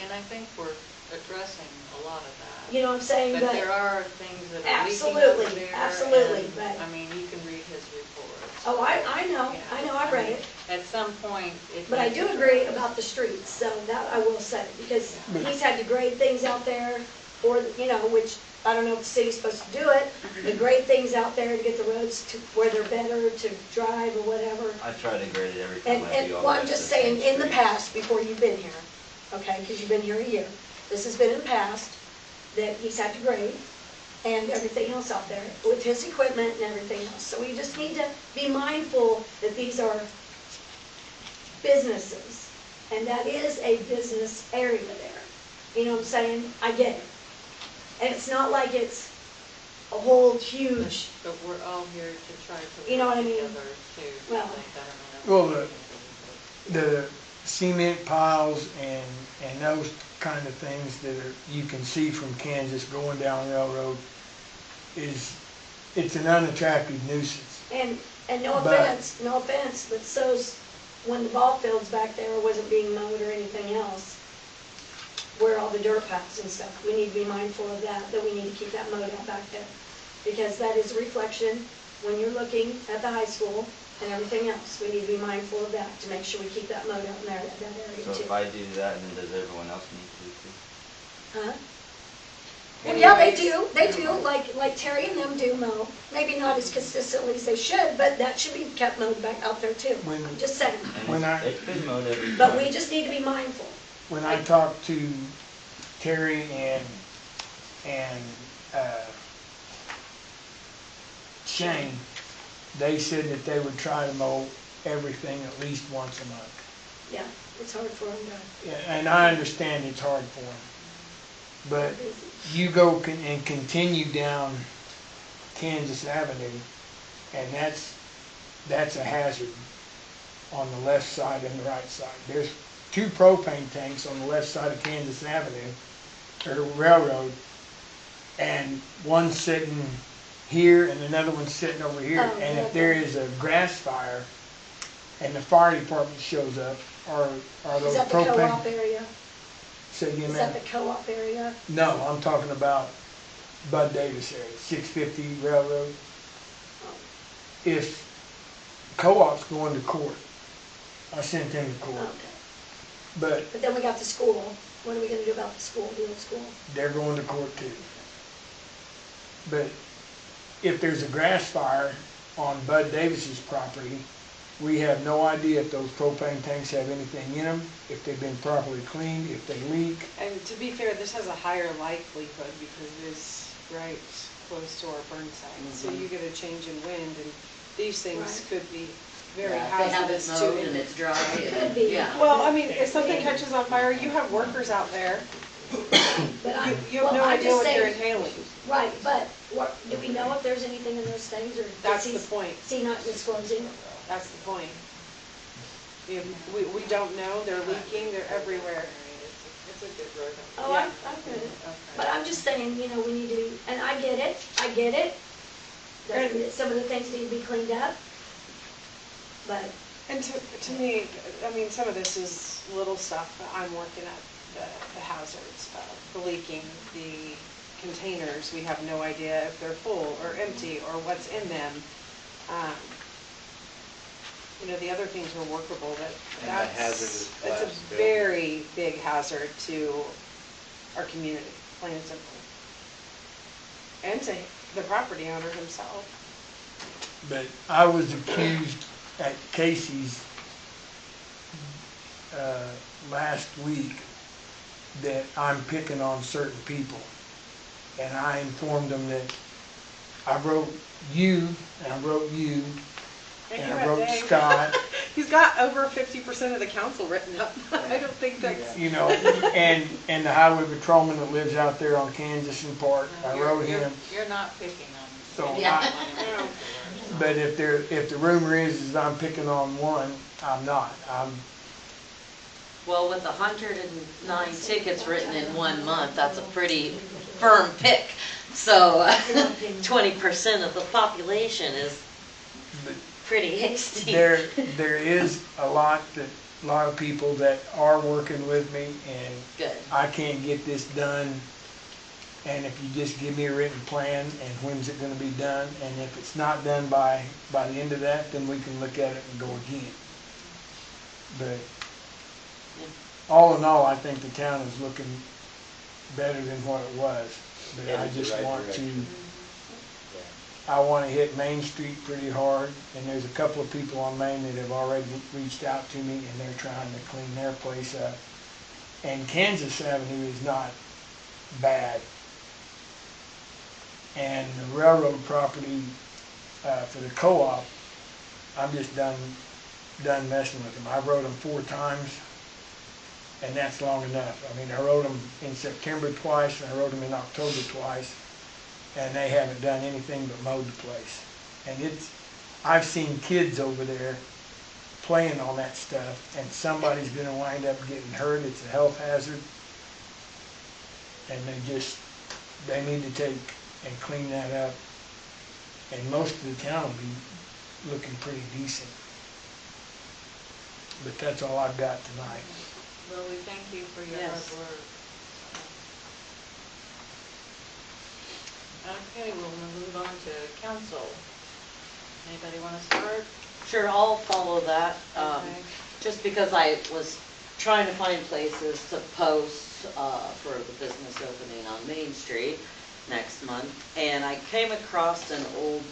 And I think we're addressing a lot of that. you know what I'm saying, But but there are things that are leaking absolutely, over there. absolutely, and, but- I mean, you can read his reports. oh, I know, I've read it. At some point, it. But I needs do to agree rise. about the streets, so that I will say, because Yeah. he's had to grade things out there, or, which, I don't know if the city's supposed to do it, to grade things out there to get the roads to where they're better to drive or whatever. I try to grade it every time I do all Well, I'm the just same saying, in the streets. past, before you've been here, okay, because you've been here a year, this has been in the past, that he's had to grade, and everything else out there, with his equipment and everything else. So we just need to be mindful that these are businesses, and that is a business area there. You know what I'm saying? I get it. And it's not like it's a whole huge, But we're all here to try to You know work what I mean? together to Well- make better. Well, the cement piles and those kind of things that you can see from Kansas going down Railroad it's an unattractive nuisance. and no But- offense, but so's when the ball fields back there wasn't being mowed or anything else, where all the dirt piles and stuff, we need to be mindful of that we need to keep that mowed out back there. Because that is a reflection when you're looking at the high school and everything else. We need to be mindful of that, to make sure we keep that mowed out in there, that area So too. if I do that, then does everyone else need to too? Huh? Well, yeah, they do, like Terry and them do mow, maybe not as consistently as they should, but that should be kept mowed back out there too. When- I'm just saying, And When I- it's been mowed every time. but we just need to be mindful. When I talked to Terry and Shane, they said that they would try to mow everything at least once a month. Yeah, it's hard for them to. Yeah, and I understand it's hard for them. But you go and continue down Kansas Avenue, and that's a hazard on the left side and the right side. There's 2 propane tanks on the left side of Kansas Avenue, or Railroad, and one's sitting here and another one's sitting over here. Oh, And if okay. there is a grass fire and the fire department shows up, are Is those that the propane... co-op area? Say again, Is that ma'am? the co-op area? No, I'm talking about Bud Davis area, 650 Railroad. If co-op's going to court, I sent them to court, Okay. but But then we got the school. What are we gonna do about the school, the old school? they're going to court too. But if there's a grass fire on Bud Davis's property, we have no idea if those propane tanks have anything in them, if they've been properly cleaned, if they leak. And to be fair, this has a higher likelihood because it is right close to our burn site. So Mhm. you get a change in wind and these things Right. could be very Yeah, if they haven't hazardous mowed to. and it's dry. It and- could be. Yeah. Well, I mean, if something catches on fire, you have workers out there. But I'm, You have well, no I'm idea just what you're saying, inhaling. right, but what, do we know if there's anything in those things, or That's is the point. he not disclosing? That's the point. We don't know, they're leaking, they're everywhere. It's a good road. Oh, Yeah. I get it. Okay. But I'm just saying, you know, we need to, and I get it. That some of the things need to be cleaned up. But, And to me, I mean, some of this is little stuff, but I'm working at the hazards, the leaking, the containers. We have no idea if they're full or empty or what's in them. You know, the other things are workable, but And the hazardous that's a glass building. very big hazard to our community, plain and simple. And to the property owner himself. But I was accused at Casey's last week that I'm picking on certain people. And I informed them that I wrote you, and I wrote you, and I wrote Scott. He's got over 50% of the council written up. I don't think that's. You know, and the highway patrolman that lives out there on Kansas and Park, I wrote him. You're not picking on me. So Yeah. But if the rumor is I'm picking on one, I'm not. Well, with 109 tickets written in 1 month, that's a pretty firm pick. So 20% of the population is pretty hasty. There is a lot of people that are working with me, and Good. I can't get this done. And if you just give me a written plan and when's it gonna be done, and if it's not done by the end of that, then we can look at it and go again. But all in all, I think the town is looking better than what it was. But I Headed the just right want to, direction. I want to hit Main Street pretty hard, and there's a couple of people on Main that have already reached out to me, and they're trying to clean their place up. And Kansas Avenue is not bad. And the railroad property for the co-op, I'm just done messing with them. I wrote them 4 times, and that's long enough. I mean, I wrote them in September twice, and I wrote them in October twice, and they haven't done anything but mowed the place. And I've seen kids over there playing on that stuff, and somebody's gonna wind up getting hurt. It's a health hazard. And they need to take and clean that up. And most of the town will be looking pretty decent. But that's all I've got tonight. Well, we thank you for your Yes. hard work. Okay, we'll move on to council. Anybody want to start? Sure, I'll follow that. Okay. Just because I was trying to find places to post for the business opening on Main Street next month, and I came across an old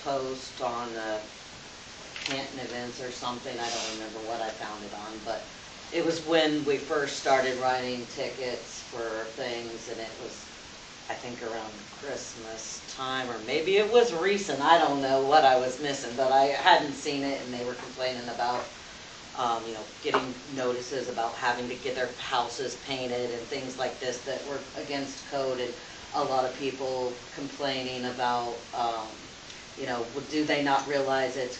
post on Canton events or something. I don't remember what I found it on, but it was when we first started writing tickets for things, and it was, I think, around Christmas time, or maybe it was recent. I don't know what I was missing, but I hadn't seen it, and they were complaining about getting notices about having to get their houses painted and things like this that were against code, and a lot of people complaining about, do they not realize it's,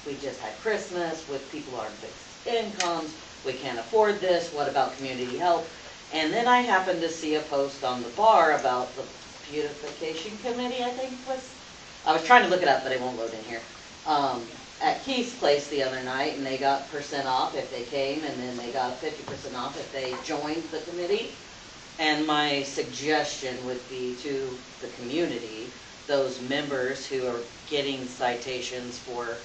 we just had Christmas with people on fixed incomes, we can't afford this, what about community help? And then I happened to see a post on the bar about the beautification committee, I think I was trying to look it up, but it won't load in here. At Keith's place the other night, and they got % off if they came, and then they got 50% off if they joined the committee. And my suggestion would be to the community, those members who are getting citations for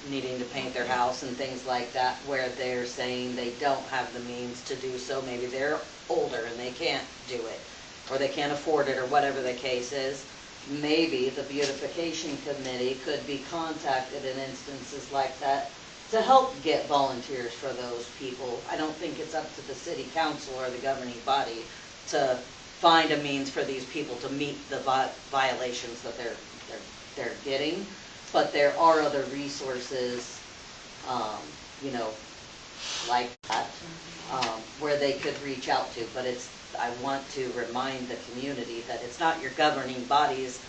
needing to paint their house and things like that, where they're saying they don't have the means to do so, maybe they're older and they can't do it, or they can't afford it, or whatever the case is. Maybe the beautification committee could be contacted in instances like that to help get volunteers for those people. I don't think it's up to the city council or the governing body to find a means for these people to meet the violations that they're getting. But there are other resources, you know, like that, where they could reach out to. But I want to remind the community that it's not your governing body's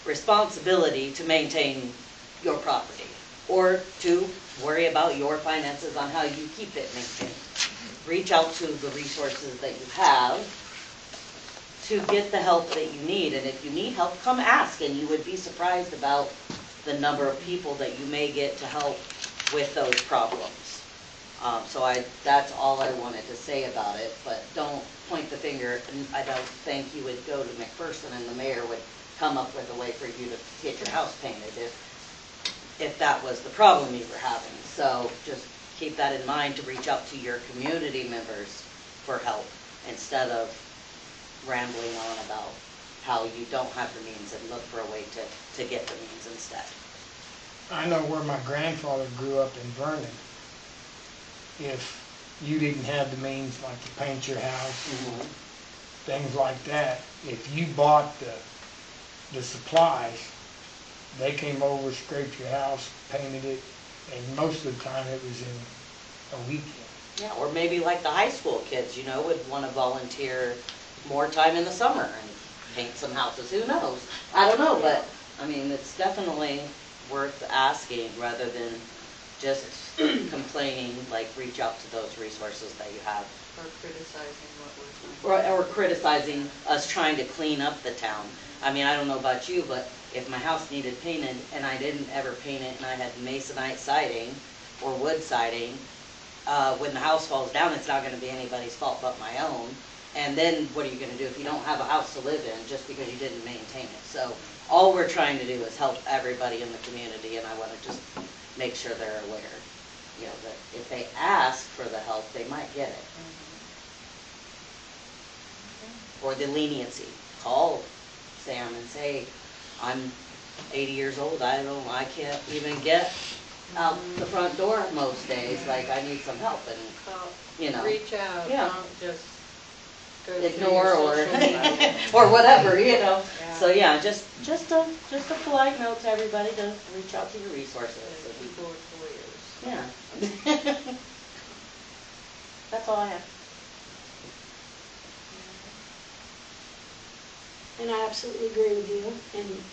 responsibility to maintain your property or to worry about your finances on how you keep it maintained. Reach out to the resources that you have to get the help that you need. And if you need help, come ask, and you would be surprised about the number of people that you may get to help with those problems. So that's all I wanted to say about it, but don't point the finger. And I don't think you would go to McPherson and the mayor would come up with a way for you to get your house painted if that was the problem you were having. So just keep that in mind, to reach out to your community members for help instead of rambling on about how you don't have the means, and look for a way to get the means instead. I know where my grandfather grew up in Vernon. If you didn't have the means, like to paint your house, things like that, if you bought the supplies, they came over, scraped your house, painted it, and most of the time it was in a weekend. Yeah, or maybe like the high school kids, you know, would want to volunteer more time in the summer and paint some houses. Who knows? I don't know, but I mean, it's definitely worth asking rather than just complaining. Like, reach out to those resources that you have. Or criticizing what we're doing. Or criticizing us trying to clean up the town. I mean, I don't know about you, but if my house needed painted and I didn't ever paint it and I had masonite siding or wood siding, when the house falls down, it's not going to be anybody's fault but my own. And then what are you going to do if you don't have a house to live in just because you didn't maintain it? So all we're trying to do is help everybody in the community, and I want to just make sure they're aware, you know, that if they ask for the help, they might get it. Or the leniency. Call Sam and say, I'm 80 years old, I can't even get out the front door most days, like I need some help, and you know, reach out, yeah. don't just go Ignore through or your social media. or whatever, you know. Yeah. So yeah, just a polite note to everybody to reach out to your resources. People with lawyers. Yeah. That's all I have. And I absolutely agree with you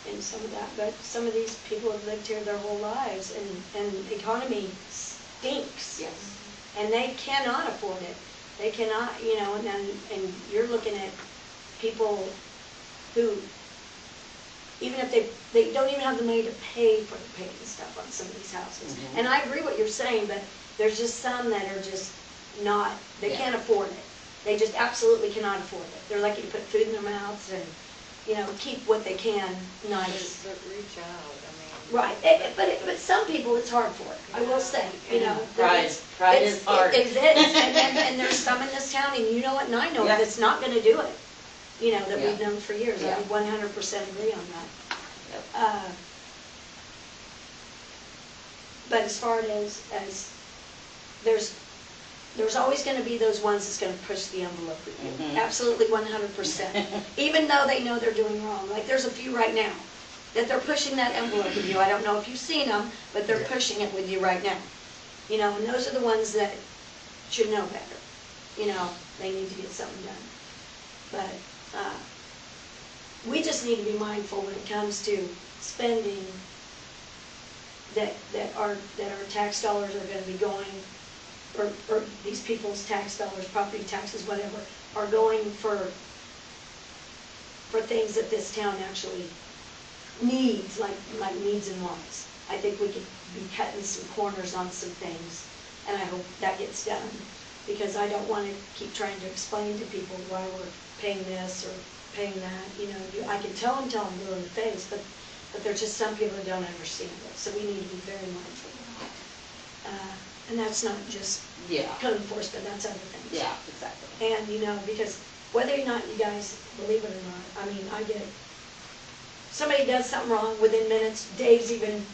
in some of that, but some of these people have lived here their whole lives, and the economy stinks. Yes. And they cannot afford it. They cannot, you know, and you're looking at people who, even if they don't even have the money to pay for the paint and stuff on some of these houses. Mm-hmm. And I agree what you're saying, but there's just some that are just not, they can't afford it. They just absolutely cannot afford it. They're lucky to put food in their mouths and, you know, keep what they can nice. But reach out, I mean. Right, but some people it's hard for it, I will say, you know. Pride is hard. It is, and there's some in this town, and you know it, and I know it, that's not gonna do it. You know, that we've known for years, I 100% agree on that. Yep. But as far as there's always gonna be those ones that's gonna push the envelope with you. Mhm. Absolutely 100%. Even though they know they're doing wrong. Like, there's a few right now that they're pushing that envelope with you. I don't know if you've seen them, but they're pushing it with you right now. You know, and those are the ones that should know better. You know, they need to get something done. But we just need to be mindful when it comes to spending, that our tax dollars are going to be going, or these people's tax dollars, property taxes, whatever, are going for things that this town actually needs, like needs and wants. I think we could be cutting some corners on some things, and I hope that gets done, because I don't want to keep trying to explain to people why we're paying this or paying that. You know, I can tell them blue in the face, but there's just some people that don't understand it, so we need to be very mindful. And that's not just code enforcement, that's other things. Yeah, exactly. And, you know, because whether or not you guys believe it or not, I mean, I get it. Somebody does something wrong, within minutes, Dave's even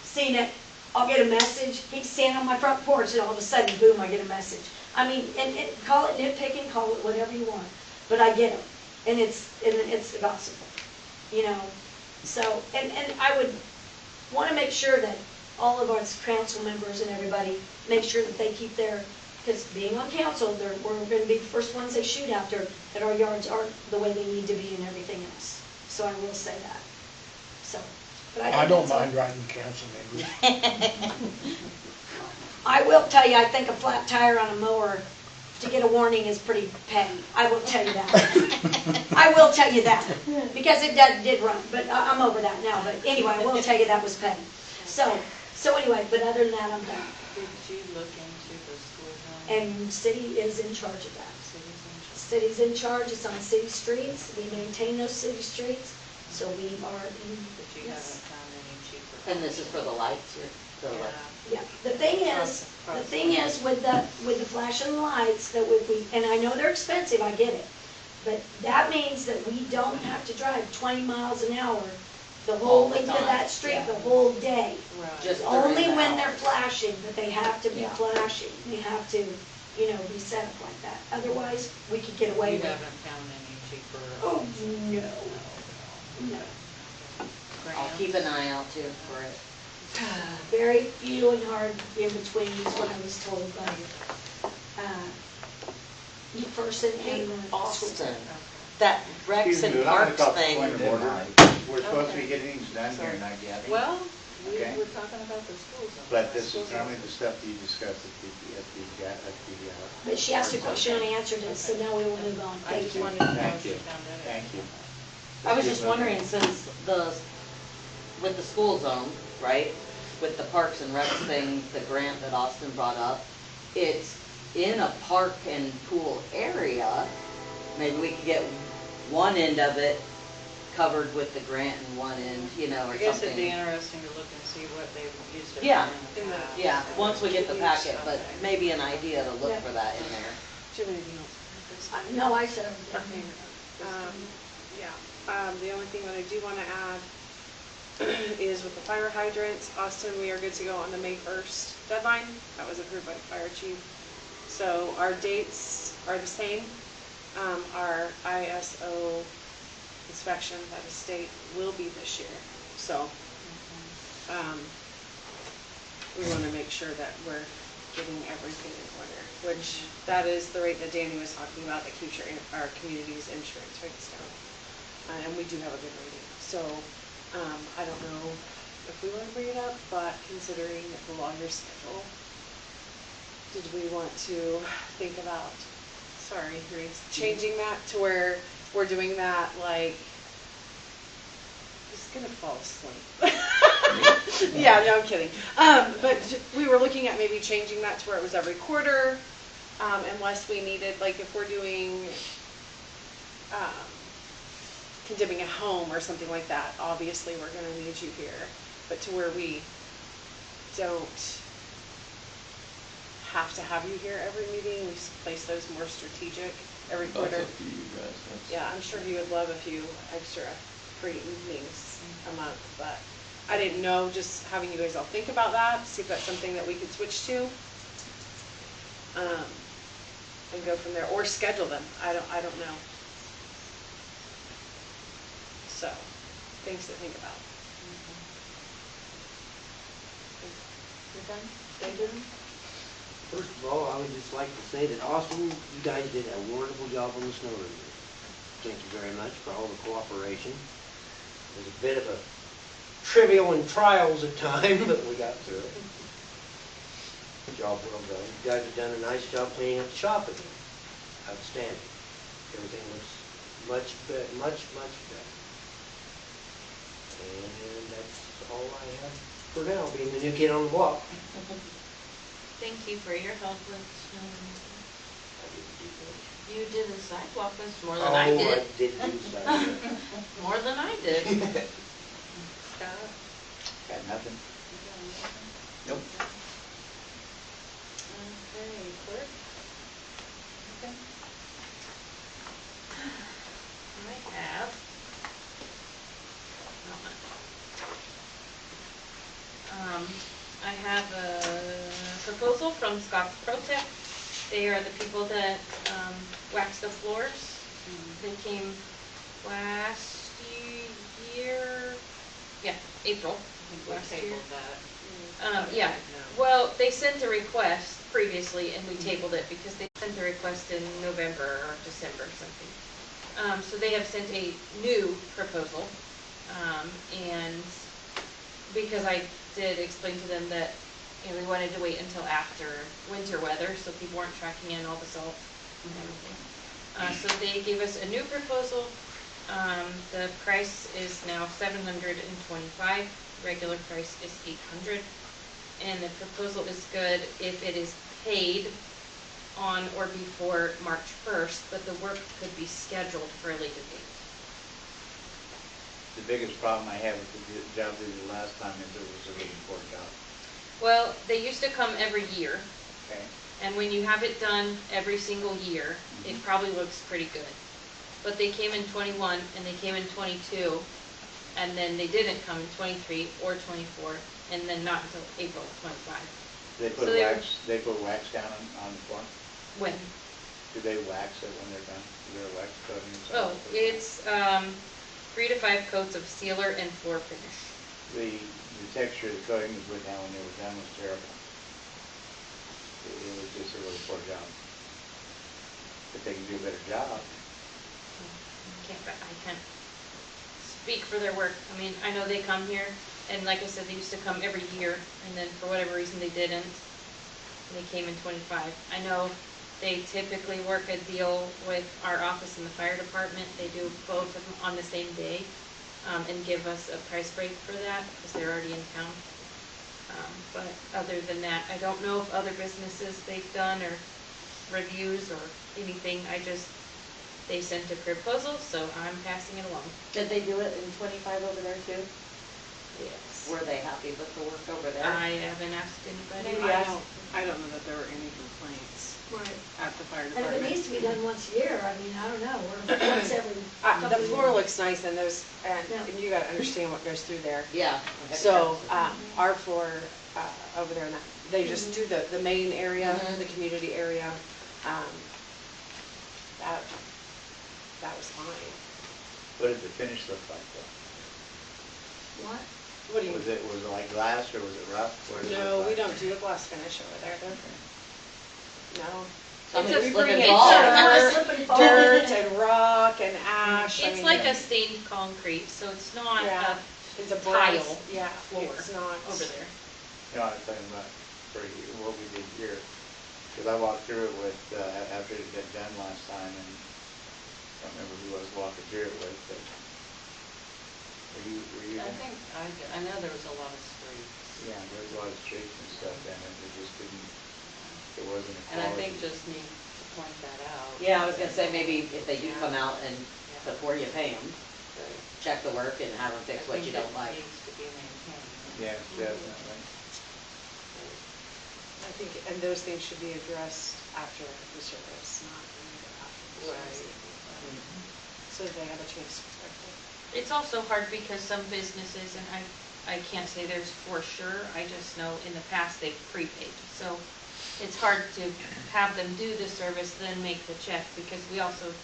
seen it, I'll get a message, he's standing on my front porch, and all of a sudden, boom, I get a message. I mean, and call it nitpicking, call it whatever you want, but I get them. and it's gospel, you know? So, and I would want to make sure that all of us council members and everybody, make sure that they keep their, because being on council, we're going to be the first ones they shoot after, that our yards aren't the way they need to be and everything else. So I will say that. So, but I don't mind riding council members. I will tell you, I think a flat tire on a mower to get a warning is pretty petty. I will tell you that. I will tell you that, because it did run, but I'm over that now. But anyway, I will tell you that was petty. So anyway, but other than that, I'm done. Did you look into the school zone? And city is in charge of that. City's in charge. City's in charge, it's on city streets, we maintain those city streets, so we are in, But you yes. haven't found any cheaper. And this is for the lights here? Yeah, the thing is with the flashing lights, that would be, and I know they're expensive, I get it, but that means that we don't have to drive 20 miles an hour the whole length of that street, the whole day. Right. Just Only during the when hour. they're flashing, that they have to be Yeah. flashing, they have to, you know, be set up like that. Otherwise, we could get away You with it. haven't found any cheaper? Oh, no, no. I'll keep an eye out too for it. Very few and hard in between is what I was told by the person Hey, and the Austin, that Rex Excuse and me, but I'm Parks gonna talk thing. point of order. We're supposed to be getting things done here, not yet. Well, we Okay. were talking about the school zone. But this School is zone. only the stuff that you discussed But she asked a question and I answered it, so now we will move on. I Thank just you. wanted to know Thank if you you. found out. Thank you. I was just wondering, since with the school zone, right, with the Parks and Rec thing, the grant that Austin brought up, it's in a park and pool area. Maybe we could get one end of it covered with the grant and one end, you know, or I guess it'd be something. interesting to look and see what they've used it Yeah. for in the past. Yeah, once we get the packet, but Okay. maybe an idea to look Yeah. for that in there. Do you have anything else? No, I said Okay. Yeah, the only thing that I do want to add is with the fire hydrants, Austin, we are good to go on the May 1st deadline. That was approved by the fire chief. So our dates are the same. Our ISO inspection by the state will be this year. So we want to make sure that we're getting everything in order, which that is the rate that Danny was talking about that keeps our community's insurance rates down. And we do have a good rating. So I don't know if we want to bring it up, but considering the longer schedule, did we want to think about, sorry, Reese, changing that to where we're doing that like, he's gonna fall asleep. Yeah, no, I'm kidding. But we were looking at maybe changing that to where it was every quarter, unless we needed, like if we're doing condemning a home or something like that, obviously we're gonna need you here. But to where we don't have to have you here every meeting, we place those more strategic every quarter. That's up to you guys. That's- Yeah, I'm sure he would love a few extra free evenings a month, but I didn't know, just having you guys all think about that, see if that's something that we could switch to. And go from there, or schedule them, I don't know. So, things to think about. You're done? David? First of all, I would just like to say that Austin, you guys did a wonderful job on the snow removal. Thank you very much for all the cooperation. It was a bit of a trivial and trials at times, but we got through it. Job well done. You guys have done a nice job cleaning up the shop again. Outstanding. Everything looks much better, much better. And that's all I have for now, being the new kid on the block. Thank you for your help with, you did a sidewalk, that's more than I Oh, did. I did do that. More than I did. Scott? Got nothing? You got anything? Nope. Okay, clerk? Okay. I have. I have a proposal from Scott's Protect. They are the people that wax the floors. They came last year, yeah, April. I think we Last year. tabled that. Yeah, No. well, they sent a request previously and we tabled it because they sent the request in November or December or something. So they have sent a new proposal, and because I did explain to them that, you know, we wanted to wait until after winter weather, so people weren't tracking in all the salt and everything. So they gave us a new proposal. The price is now $725, regular price is $800. And the proposal is good if it is paid on or before March 1st, but the work could be scheduled for a later date. The biggest problem I had with the job they did last time is it was a really poor job. Well, they used to come every year, Okay. and when you have it done every single year, it probably looks pretty good. But they came in 21 and they came in 22, and then they didn't come in 23 or 24, and then not until April of 25. They put So they they put wax down on the floor? When? Do they wax it when they're done? Is there a wax coating? Oh, it's 3 to 5 coats of sealer and floor finish. The texture of the coating was put down when they were done was terrible. It was just a really poor job. If they can do a better job. I can't speak for their work. I mean, I know they come here, and like I said, they used to come every year, and then for whatever reason they didn't. And they came in 25. I know they typically work a deal with our office and the fire department. They do both of them on the same day, and give us a price break for that because they're already in town. But other than that, I don't know if other businesses they've done or reviews or anything. They sent a proposal, so I'm passing it along. Did they do it in 25 over there too? Yes. Were they happy with the work over there? I haven't asked anybody. Maybe ask. I don't know that there were any complaints Right. at the fire And department. if it needs to be done once a year, I mean, I don't know, or once every The couple of floor years. looks nice and those, and you gotta understand what goes through there. Yeah. So, our floor, over there, they just do the main area, the community area, that was fine. What did the finish look like though? What? What do you? Was it like glass or was it rough? What did it No, look we like? don't do a glass finish over there. No. I mean, It's a we bring slip it and all. fall. Slip and fall. Dirt and rock and ash. I It's mean, like a stained concrete, so it's not Yeah. a It's a tile brass, yeah, floor it's not. over there. No, I was talking about for what we did here. Because I walked through it with, after it had been done last time, and I don't remember who I was walking through it with, but were you I there? think, I know there was a lot of streets. Yeah, there was a lot of streets and stuff, and it just didn't, it wasn't a And I quality. think just need to point that out. Yeah, I was gonna say, maybe if they do Yeah. come out and before you pay them, Right. check the work and have them fix what you don't like. I think it needs to be maintained. Yes, definitely. I think, and those things should be addressed after the service, not after the service. So they have a chance to correct it. It's also hard because some businesses, and I can't say there's for sure, I just know in the past they've prepaid. So it's hard to have them do the service, then make the check, because we also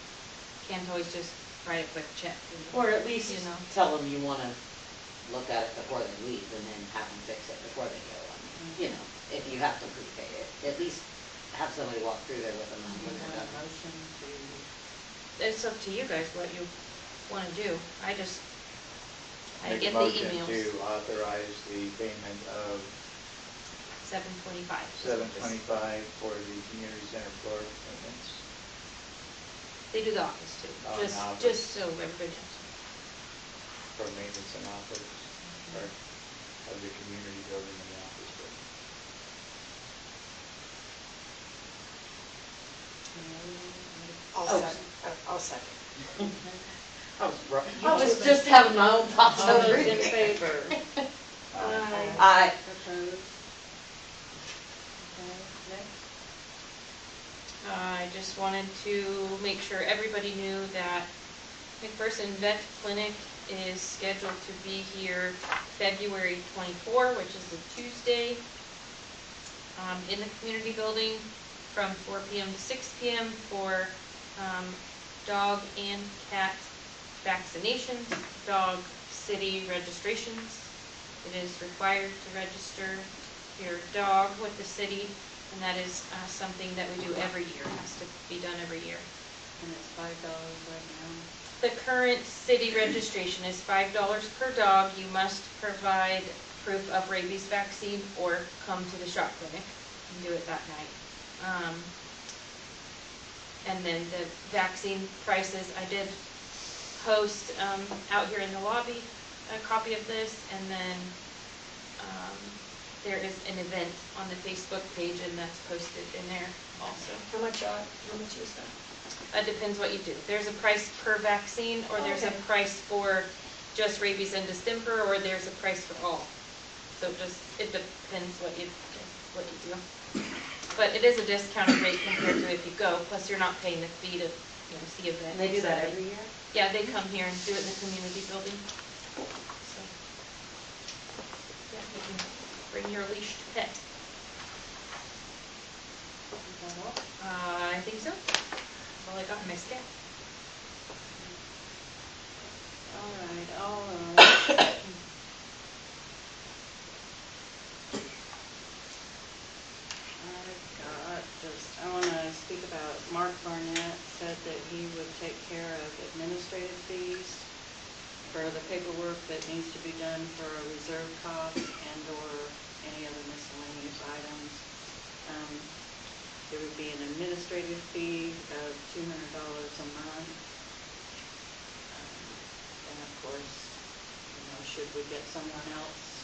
can't always just write a quick check. Or at least You know. tell them you wanna look at it before they leave and then have them fix it before they go. I mean, you know, if you have to prepay it, at least have somebody walk through there with them Do when you they're want a done. motion to? It's up to you guys what you want to do. I get Make a the motion emails. to authorize the payment of $725. $725 for the community center floor maintenance. They do the office too, Oh, and office. just so everybody knows. For maintenance and office, or of the community building and the office building. I'll second. I was just having my own thoughts All over those in it. favor? Aye. Opposed? Okay, next. I just wanted to make sure everybody knew that McPherson Vet Clinic is scheduled to be here February 24, which is a Tuesday, in the community building from 4 p.m. to 6 p.m. for dog and cat vaccinations, dog city registrations. It is required to register your dog with the city, and that is something that we do every year. It has to be done every year. And it's $5 right now. The current city registration is $5 per dog. You must provide proof of rabies vaccine or come to the shop clinic and do it that night. And then the vaccine prices, I did post out here in the lobby a copy of this, and then there is an event on the Facebook page, and that's posted in there also. How much is that? It depends what you do. There's a price per vaccine, or there's a Okay. price for just rabies and distemper, or there's a price for all. So it depends what you do. But it is a discounted rate compared to if you go, plus you're not paying the fee to, see events. And they do that every year? Yeah, they come here and do it in the community building. So, yeah, you can bring your leashed pet. Is that all? I think so. That's all I got in my stack. All right, I want to speak about Mark Barnett said that he would take care of administrative fees for the paperwork that needs to be done for a reserve cost and or any other miscellaneous items. There would be an administrative fee of $200 a month. And of course, should we get someone else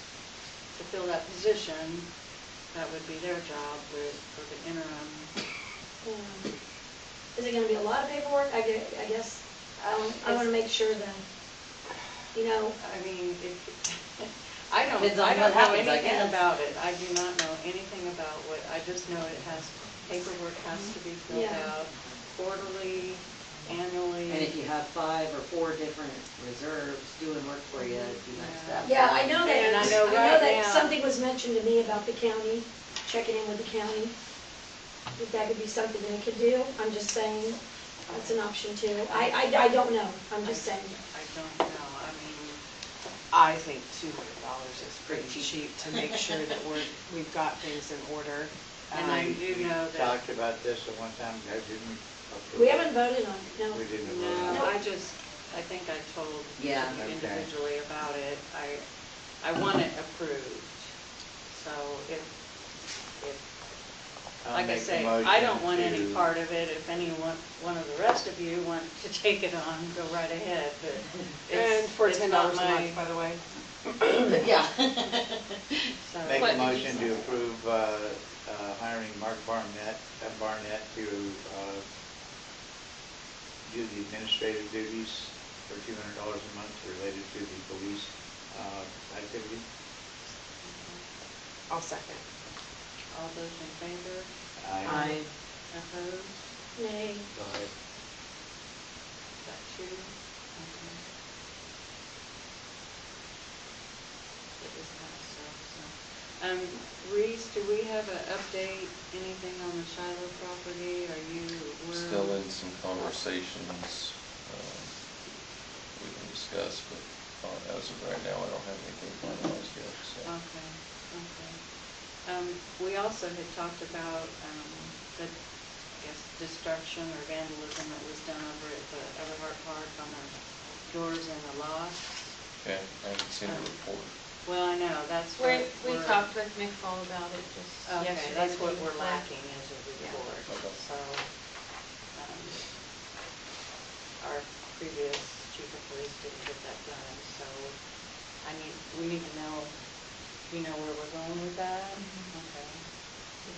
to fill that position, that would be their job for the interim. Is it gonna be a lot of paperwork? I guess, I wanna make sure that, I mean, I don't Depends on know what happens, I anything guess. about it. I do not know anything about I just know paperwork has to be filled Yeah. out quarterly, annually. And if you have 5 or 4 different reserves doing work for you, it'd be nice to have. yeah, I know that, And I I know know right that now- something was mentioned to me about the county, checking in with the county. If that could be something they could do, I'm just saying, that's an option too. I don't know, I'm just saying. I don't know. I mean, I think $200 is pretty cheap to make sure that we've got things in order. and I do know We that. talked about this at one time, guys, didn't we? We haven't voted on it, no. We didn't vote No, on it. I think I told Yeah. you Okay. individually about it. I want it approved. So if, I'll like I make a say, motion I don't want any to- part of it. If one of the rest of you want to take it on, go right ahead, but And for it's $10 not a my, month, by the way. Yeah. so. Make What a did you motion say? to approve hiring Mark Barnett to do the administrative duties for $200 a month related to the police activity. I'll second. All those in favor? I Opposed? Nay. Got two? Okay. It was passed, so. Reese, do we have an update, anything on the Shiloh property? we're? Still in some conversations, we can discuss, but as of right now, I don't have anything finalized yet, so. Okay. We also had talked about, the, destruction or vandalism that was done over at the Everhart Park on the doors and the lofts. Okay, I haven't seen the report. Well, I know, that's what We we're. talked with McFall about it just Okay, yesterday. that's the what day we're before. lacking is a report, Okay. so, our previous chief of police didn't get that done, so we need to know, where we're going with that? Mhm. Okay,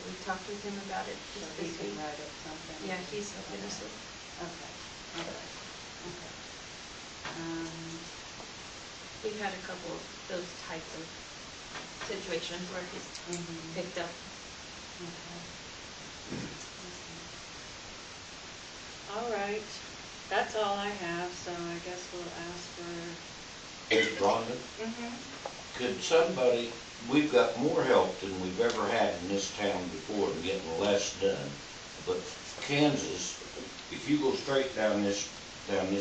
We talked with him about it so just he this can week. write up something? Yeah, he's hoping this week. Okay, all right, okay. We've had a couple of those types of situations where he's Mhm. picked up. Okay. All right, that's all I have, so I guess we'll ask for. Hey, Rhonda, could somebody, we've got more help than we've ever had in this town before in getting less done. But Kansas, if you go straight down this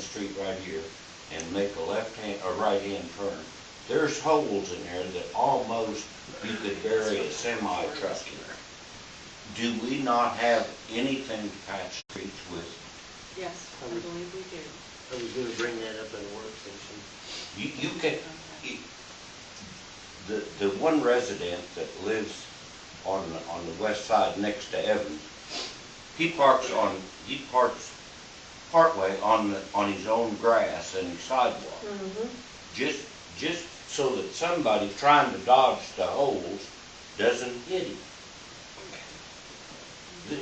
street right here, and make a left-hand, or right-hand turn, there's holes in there that almost you could bury a semi-truck in. Do we not have anything to patch streets with? Yes, I believe we do. I was gonna bring that up at a work session. You can, the one resident that lives on the west side next to Evans, he parks partway on his own grass and his sidewalk. Just so that somebody trying to dodge the holes doesn't hit him.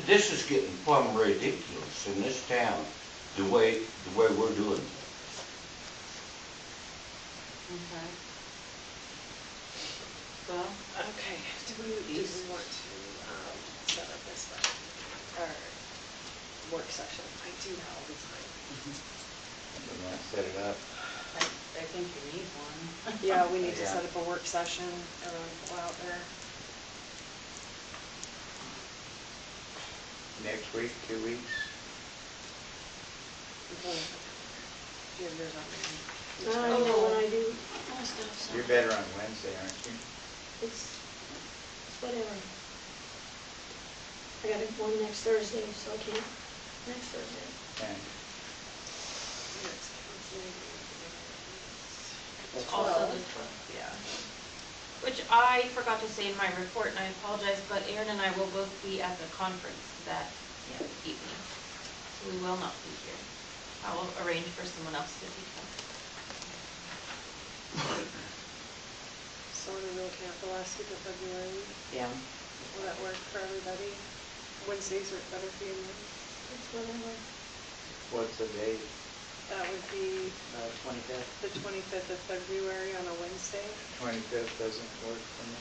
This is getting plumb ridiculous in this town, the way we're doing it. Okay. Well, Okay, do we want to set up this or work session? I do that all the time. We want to set it up. I think you need one. Yeah, we need to Yeah. set up a work session, everyone go out there. Next week, 2 weeks? Do you have yours already? I know when I do my stuff, so You're better on Wednesday, aren't you? it's whatever. I got one next Thursday, so I can't, next Thursday. Okay. Next council meeting. The Also 12th. the 12th, yeah. Which I forgot to say in my report, and I apologize, but Aaron and I will both be at the conference that evening. So we will not be here. I will arrange for someone else to be here. So we're gonna look at the last week of February. Yeah. Will that work for everybody? Wednesdays work better for you, Mary? It's whatever. What's the date? That would be 25th. the 25th of February on a Wednesday. 25th doesn't work for me.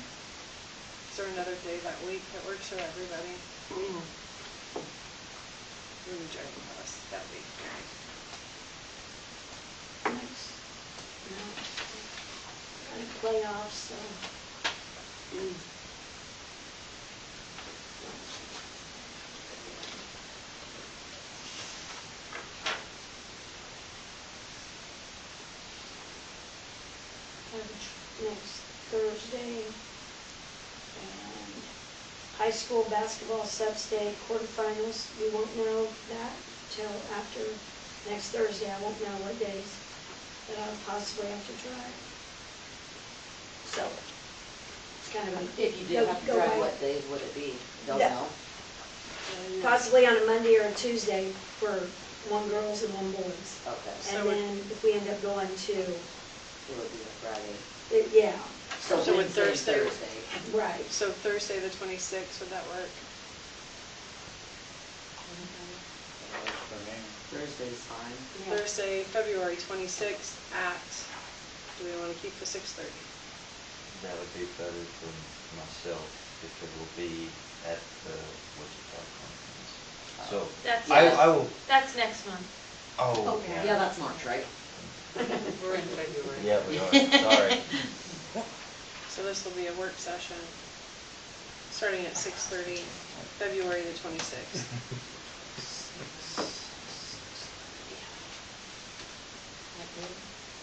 Is there another day that week that works for everybody? We would join us that week. Next, no, kind of playoffs, so. Next Thursday, and high school basketball sub-state quarterfinals, we won't know that till after next Thursday. I won't know what days, but I'll possibly have to try. So, it's kind of a. If you did have to go drive, by- what days would it be? Don't Yeah. know. Possibly on a Monday or a Tuesday for one girls and one boys. Okay, So And then if we end up going to, it would be a Friday. yeah, So would Wednesday and Thursday- right. So Thursday, the 26th, would that work? That works for me. Thursday's fine. Yeah. Thursday, February 26th at, do we want to keep the 6:30? That would be better for myself if it will be at the Wichita conference. So, That's, I will, that's next month. oh, Yeah, that's March, right? we're in February. yeah, we are, sorry. So this will be a work session, starting at 6:30, February the 26th.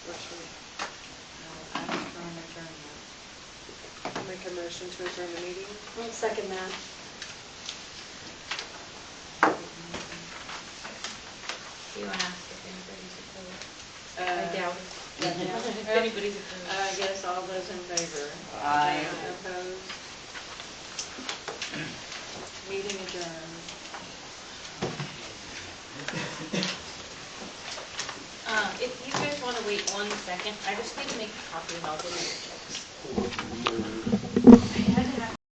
Works for me. No, I'm for an adjournment. I'll make a motion to adjourn the meeting. I'll second that. Do you want to ask if anybody's opposed? I Uh, doubt it. If anybody's opposed. I guess all those in favor? Aye. Opposed? Meeting adjourned. If you guys want to wait 1 second, I just need to make a copy and I'll go.